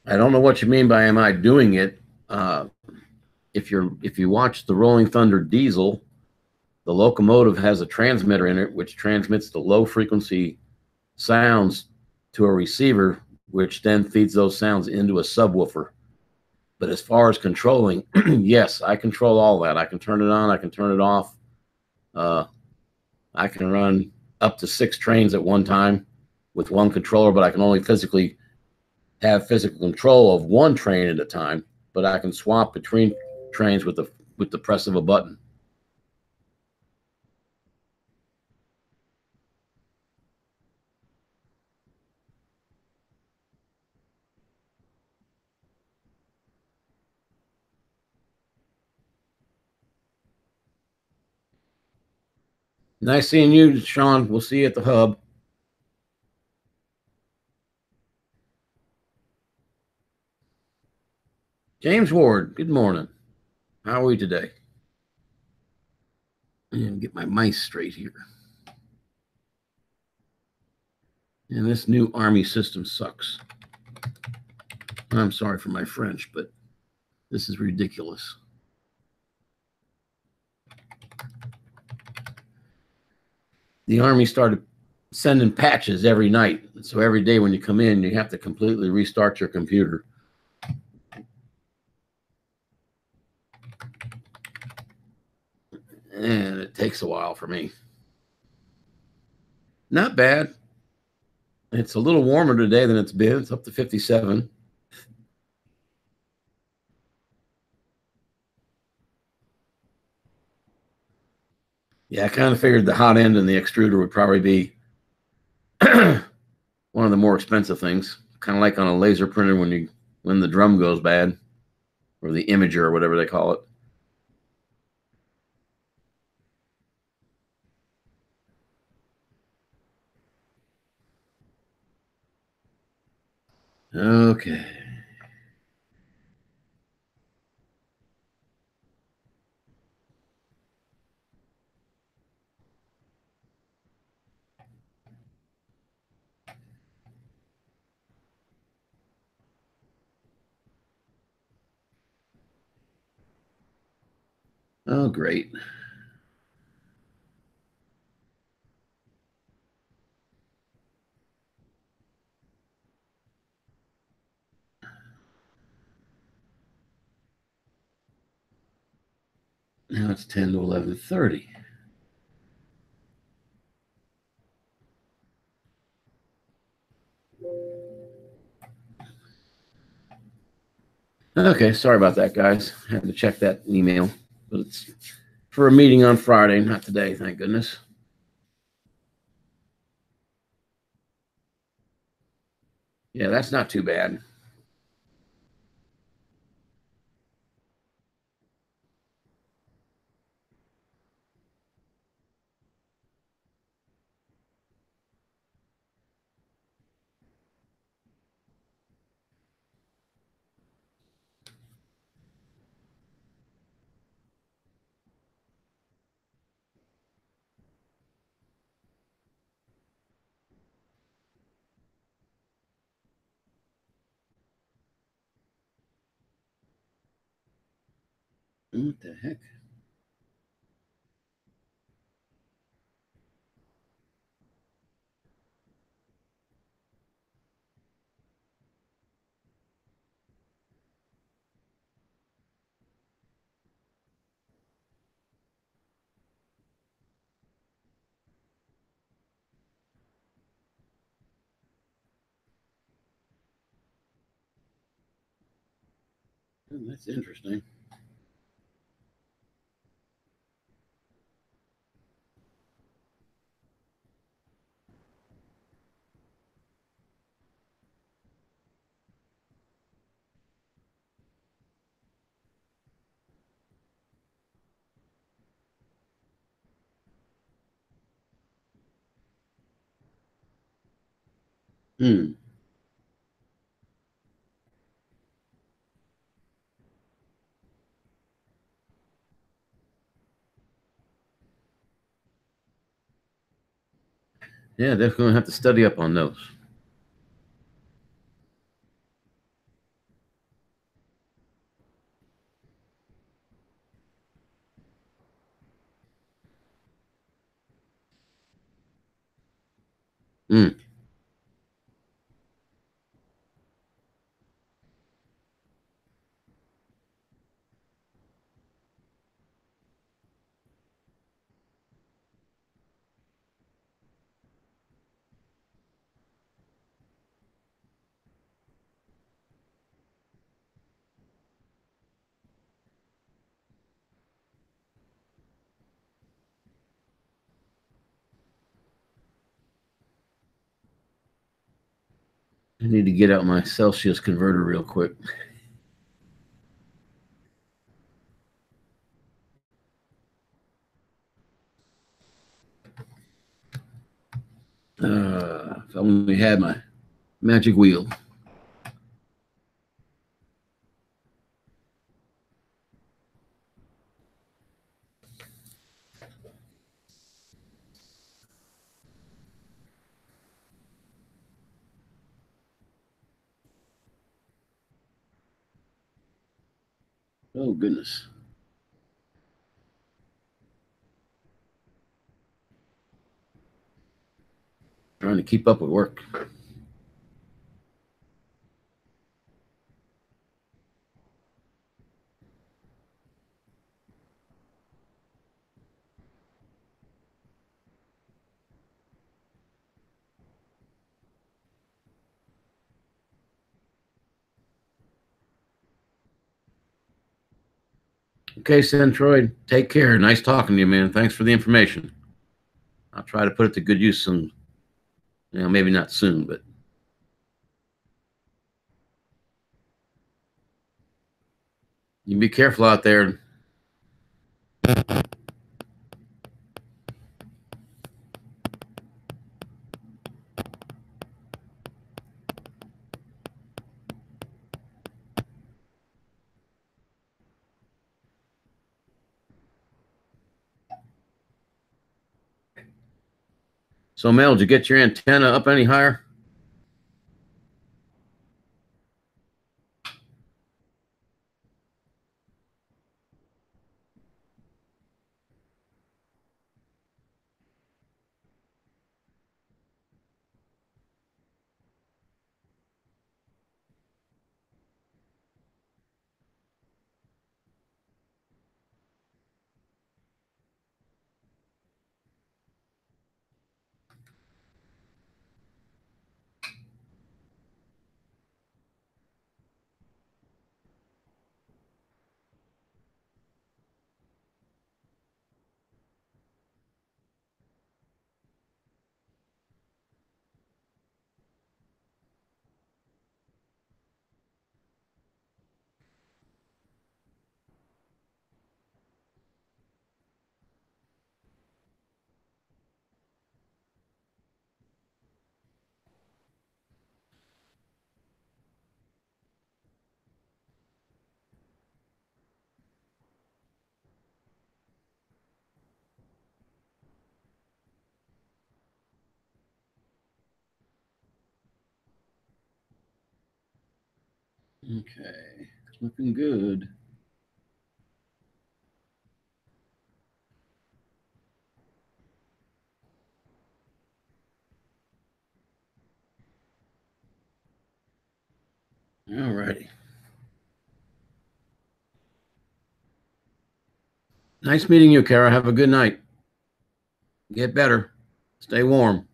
I don't know what you mean by am I doing it. Uh, if you watch the Rolling Thunder diesel, the locomotive has a transmitter in it which transmits the low frequency sounds to a receiver, which then feeds those sounds into a subwoofer. But as far as controlling, yes, I control all that. I can turn it on, I can turn it off. Uh, I can run up to 6 trains at one time with one controller, but I can only physically have physical control of one train at a time. But I can swap between trains with the press of a button. Nice seeing you, Sean. We'll see you at the hub. James Ward, good morning. How are we today? And get my mice straight here. And this new Army system sucks. I'm sorry for my French, but this is ridiculous. The Army started sending patches every night. So every day when you come in, you have to completely restart your computer. And it takes a while for me. Not bad. It's a little warmer today than it's been. It's up to 57. Yeah, I kind of figured the hot end and the extruder would probably be one of the more expensive things. Kind of like on a laser printer when the drum goes bad, or the imager or whatever they call it. Okay. Oh, great. Now it's 10 to 11:30. Okay, sorry about that, guys. Had to check that email, but it's for a meeting on Friday, not today, thank goodness. Yeah, that's not too bad. What the heck? Oh, that's interesting. Hmm. Yeah, definitely gonna have to study up on those. Mm. I need to get out my Celsius converter real quick. If I only had my magic wheel. Oh, goodness. Trying to keep up with work. Okay, Centroid, take care. Nice talking to you, man. Thanks for the information. I'll try to put it to good use some, maybe not soon, but you be careful out there. So, Mel, did you get your antenna up any higher? Okay, looking good. All righty. Nice meeting you, Kara. Have a good night. Get better. Stay warm.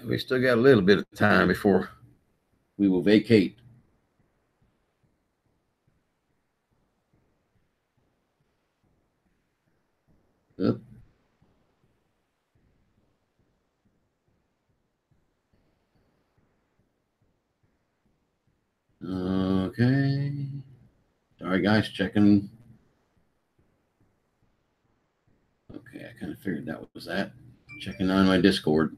We still got a little bit of time before we will vacate. Yep. Okay. Sorry, guys, checking. Okay, I kind of figured that was that. Checking on my Discord.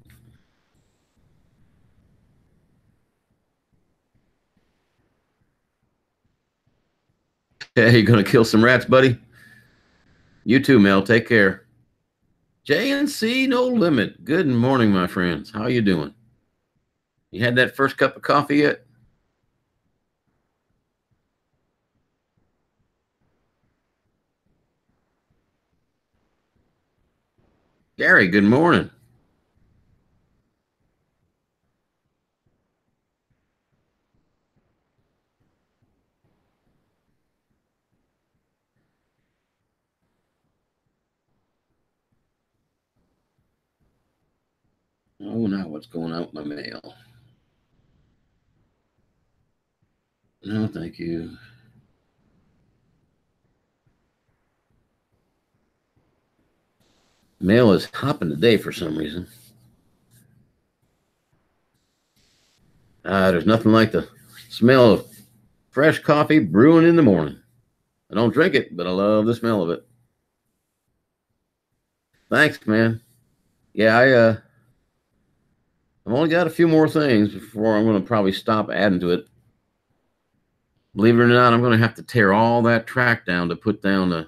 Hey, you gonna kill some rats, buddy? You too, Mel. Take care. JNC No Limit. Good morning, my friends. How you doing? You had that first cup of coffee yet? Gary, good morning. Oh, now what's going out in my mail? No, thank you. Mail is hopping today for some reason. There's nothing like the smell of fresh coffee brewing in the morning. I don't drink it, but I love the smell of it. Thanks, man. Yeah, I've only got a few more things before I'm going to probably stop adding to it. Believe it or not, I'm going to have to tear all that track down to put down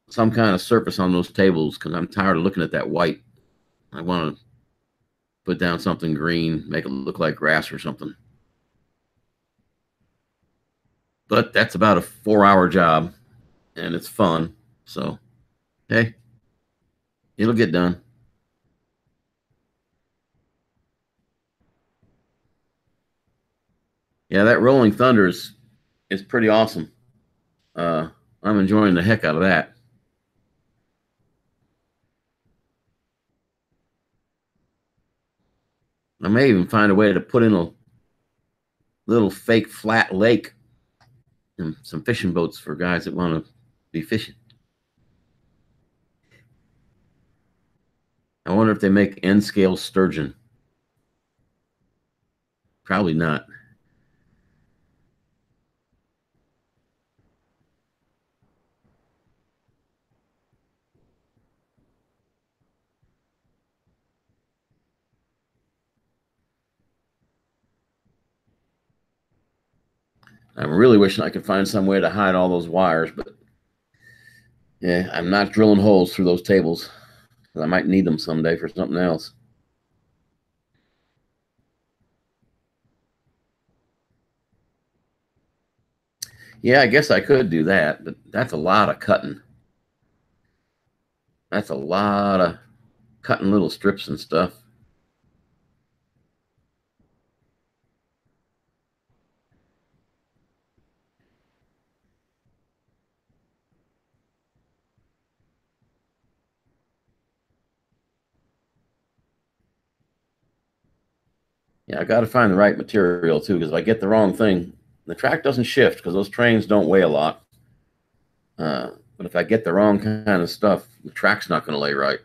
some kind of surface on those tables because I'm tired of looking at that white. I want to put down something green, make it look like grass or something. But that's about a 4-hour job, and it's fun. So, hey, it'll get done. Yeah, that Rolling Thunder is pretty awesome. Uh, I'm enjoying the heck out of that. I may even find a way to put in a little fake flat lake and some fishing boats for guys that want to be fishing. I wonder if they make N scale sturgeon. Probably not. I'm really wishing I could find some way to hide all those wires, but yeah, I'm not drilling holes through those tables. I might need them someday for something else. Yeah, I guess I could do that, but that's a lot of cutting. That's a lot of cutting little strips and stuff. Yeah, I got to find the right material too, because if I get the wrong thing, the track doesn't shift because those trains don't weigh a lot. But if I get the wrong kind of stuff, the track's not going to lay right.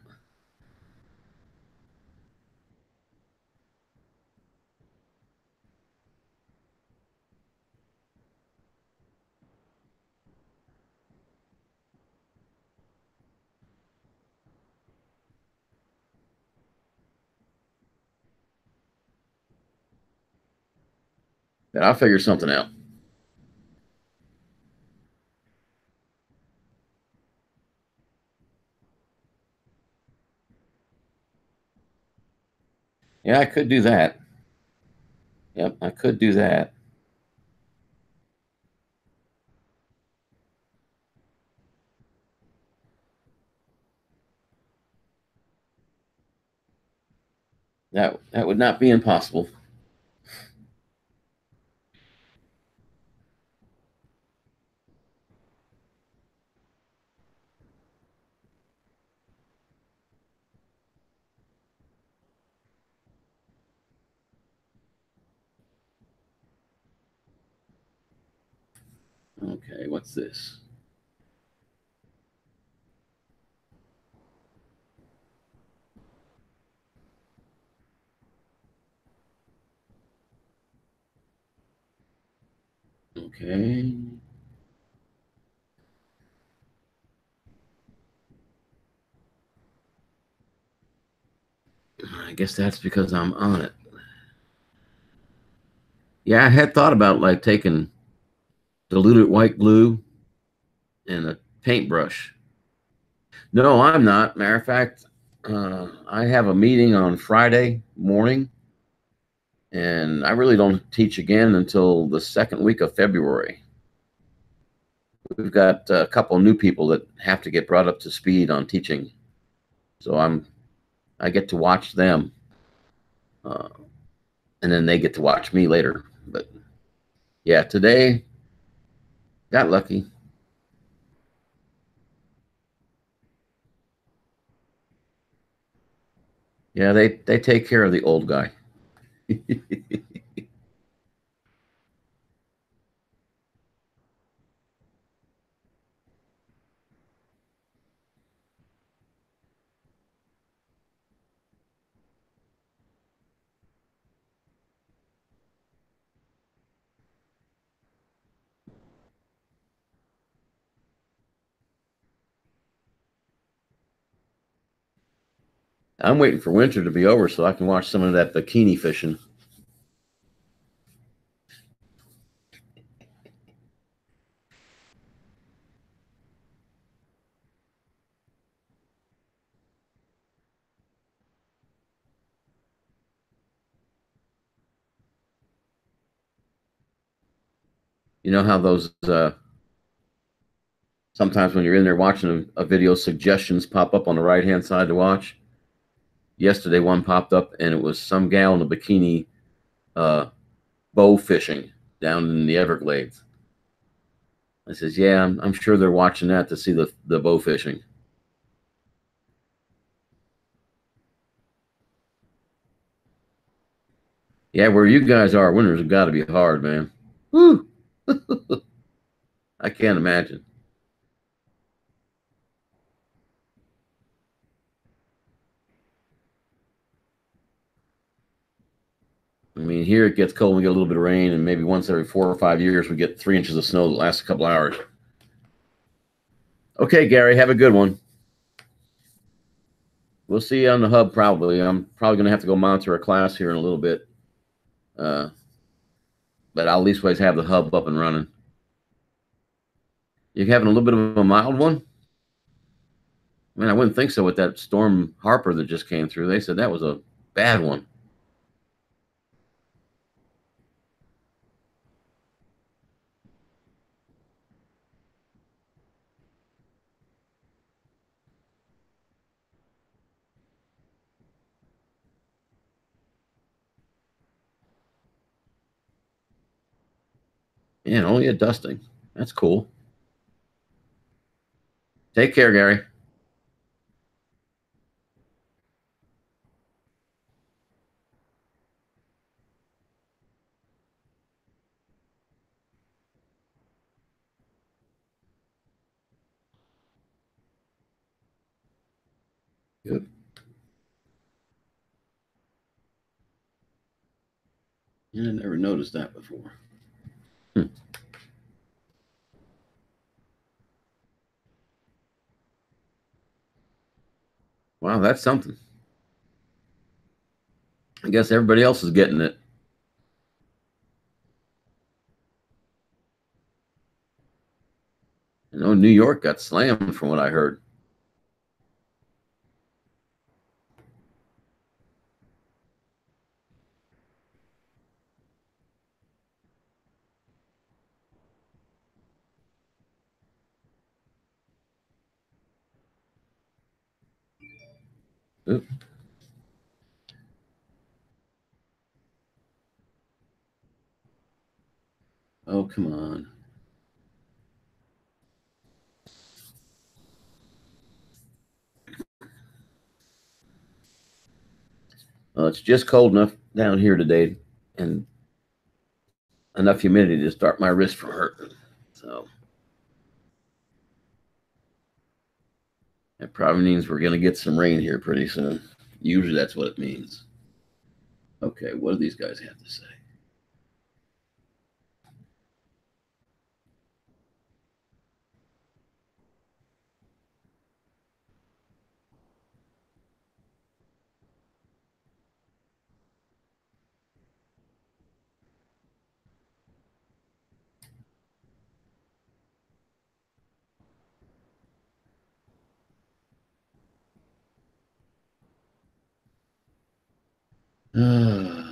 But I'll figure something out. Yeah, I could do that. Yep, I could do that. That would not be impossible. Okay, what's this? Okay. I guess that's because I'm on it. Yeah, I had thought about like taking diluted white glue and a paintbrush. No, I'm not. Matter of fact, I have a meeting on Friday morning, and I really don't teach again until the second week of February. We've got a couple of new people that have to get brought up to speed on teaching, so I get to watch them, uh, and then they get to watch me later. But yeah, today got lucky. Yeah, they take care of the old guy. I'm waiting for winter to be over so I can watch some of that bikini fishing. You know how those sometimes when you're in there watching a video, suggestions pop up on the right hand side to watch. Yesterday, one popped up and it was some gal in a bikini uh, bow fishing down in the Everglades. I says, "Yeah, I'm sure they're watching that to see the bow fishing." Yeah, where you guys are, winters have got to be hard, man. Whew, I can't imagine. I mean, here it gets cold, we get a little bit of rain, and maybe once every 4 or 5 years we get 3 inches of snow that lasts a couple hours. Okay, Gary, have a good one. We'll see you on the hub probably. I'm probably going to have to go monitor a class here in a little bit, but I'll at least always have the hub up and running. You having a little bit of a mild one? Man, I wouldn't think so with that storm Harper that just came through. They said that was a bad one. Man, only a dusting. That's cool. Take care, Gary. Good. Yeah, I never noticed that before. Hmm. Wow, that's something. I guess everybody else is getting it. I know New York got slammed from what I heard. Oop. Oh, come on. Well, it's just cold enough down here today and enough humidity to start my wrist from hurting. So that probably means we're going to get some rain here pretty soon. Usually that's what it means. Okay, what do these guys have to say? Well,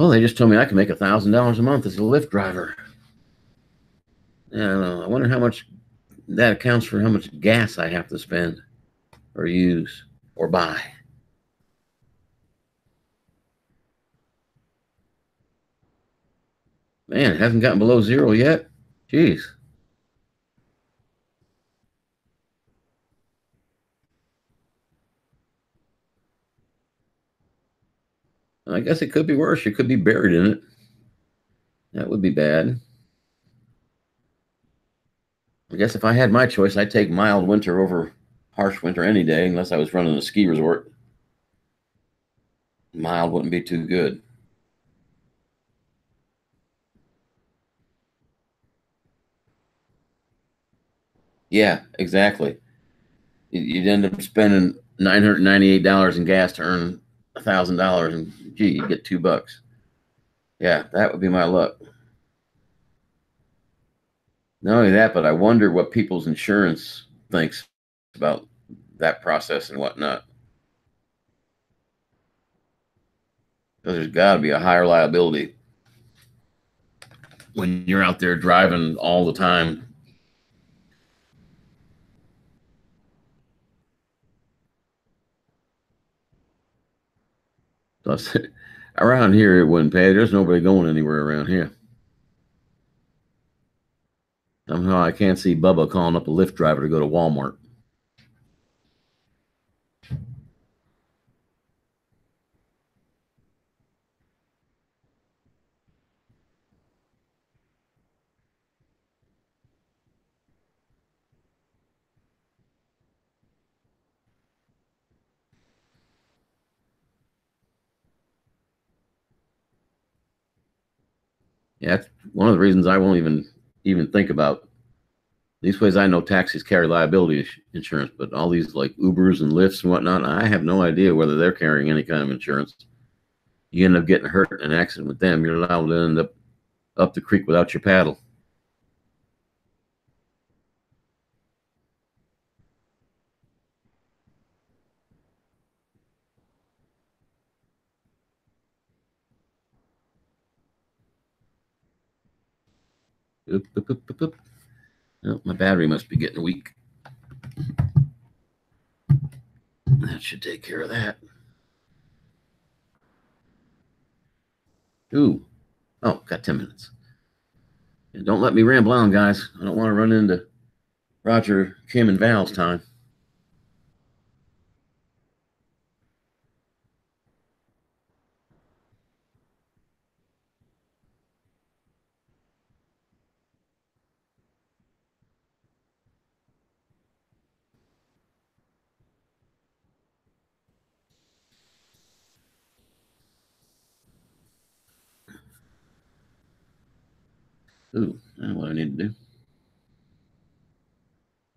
they just told me I can make $1,000 a month as a Lyft driver. Yeah, I wonder how much that accounts for how much gas I have to spend or use or buy. Man, it hasn't gotten below zero yet. Jeez. I guess it could be worse. You could be buried in it. That would be bad. I guess if I had my choice, I'd take mild winter over harsh winter any day, unless I was running a ski resort. Mild wouldn't be too good. Yeah, exactly. You'd end up spending $998 in gas to earn $1,000, and gee, you get $2. Yeah, that would be my luck. Not only that, but I wonder what people's insurance thinks about that process and whatnot. Because there's got to be a higher liability when you're out there driving all the time. So around here, it wouldn't pay. There's nobody going anywhere around here. Somehow I can't see Bubba calling up a Lyft driver to go to Walmart. Yeah, that's one of the reasons I won't even think about these ways. I know taxis carry liability insurance, but all these like Ubers and Lyfts and whatnot, I have no idea whether they're carrying any kind of insurance. You end up getting hurt in an accident with them, you're allowed to end up the creek without your paddle. Oop, oop, oop, oop, oop. Oh, my battery must be getting weak. That should take care of that. Ooh, oh, got 10 minutes. And don't let me ramble on, guys. I don't want to run into Roger, Kim, and Val's time. Ooh, that's what I need to do.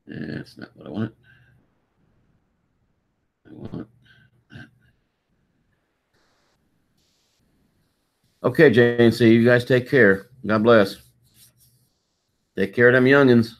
That's not what I want. I want that. Okay, Jane, see you guys take care. God bless. Take care of them youngins.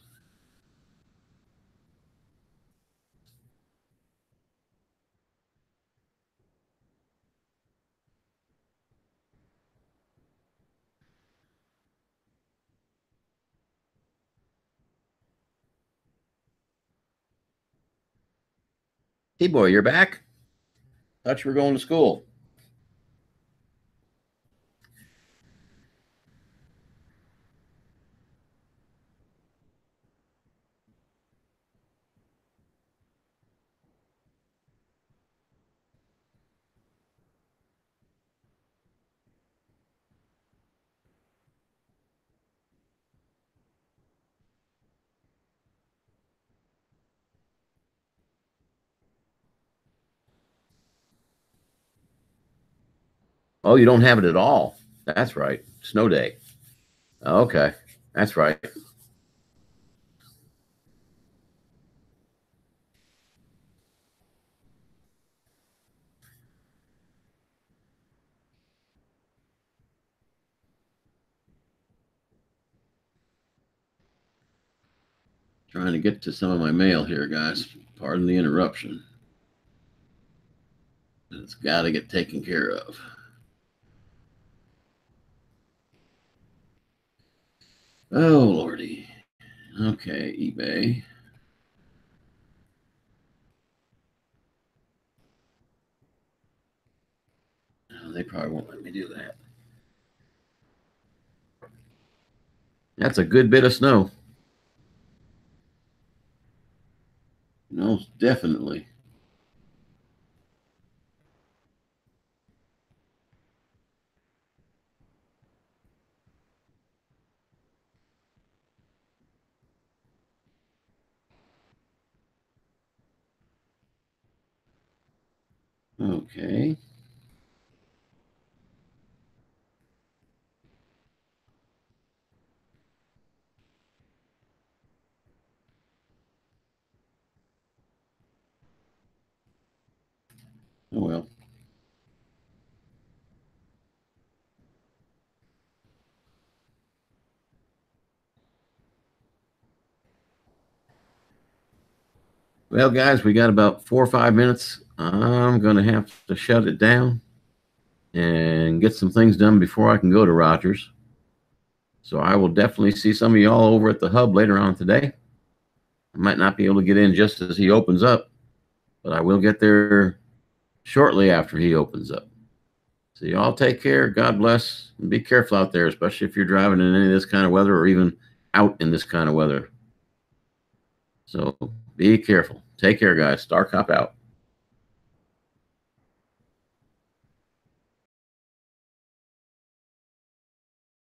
Hey, boy, you're back? Thought you were going to school. Oh, you don't have it at all. That's right. Snow day. Okay. That's right. Trying to get to some of my mail here, guys. Pardon the interruption. It's got to get taken care of. Oh, Lordy. Okay, eBay. Oh, they probably won't let me do that. That's a good bit of snow. No, definitely. Okay. Oh, well. Well, guys, we got about 4 or 5 minutes. I'm going to have to shut it down and get some things done before I can go to Rogers. So I will definitely see some of y'all over at the hub later on today. I might not be able to get in just as he opens up, but I will get there shortly after he opens up. So y'all take care. God bless. And be careful out there, especially if you're driving in any of this kind of weather or even out in this kind of weather. So be careful. Take care, guys. StarCop out.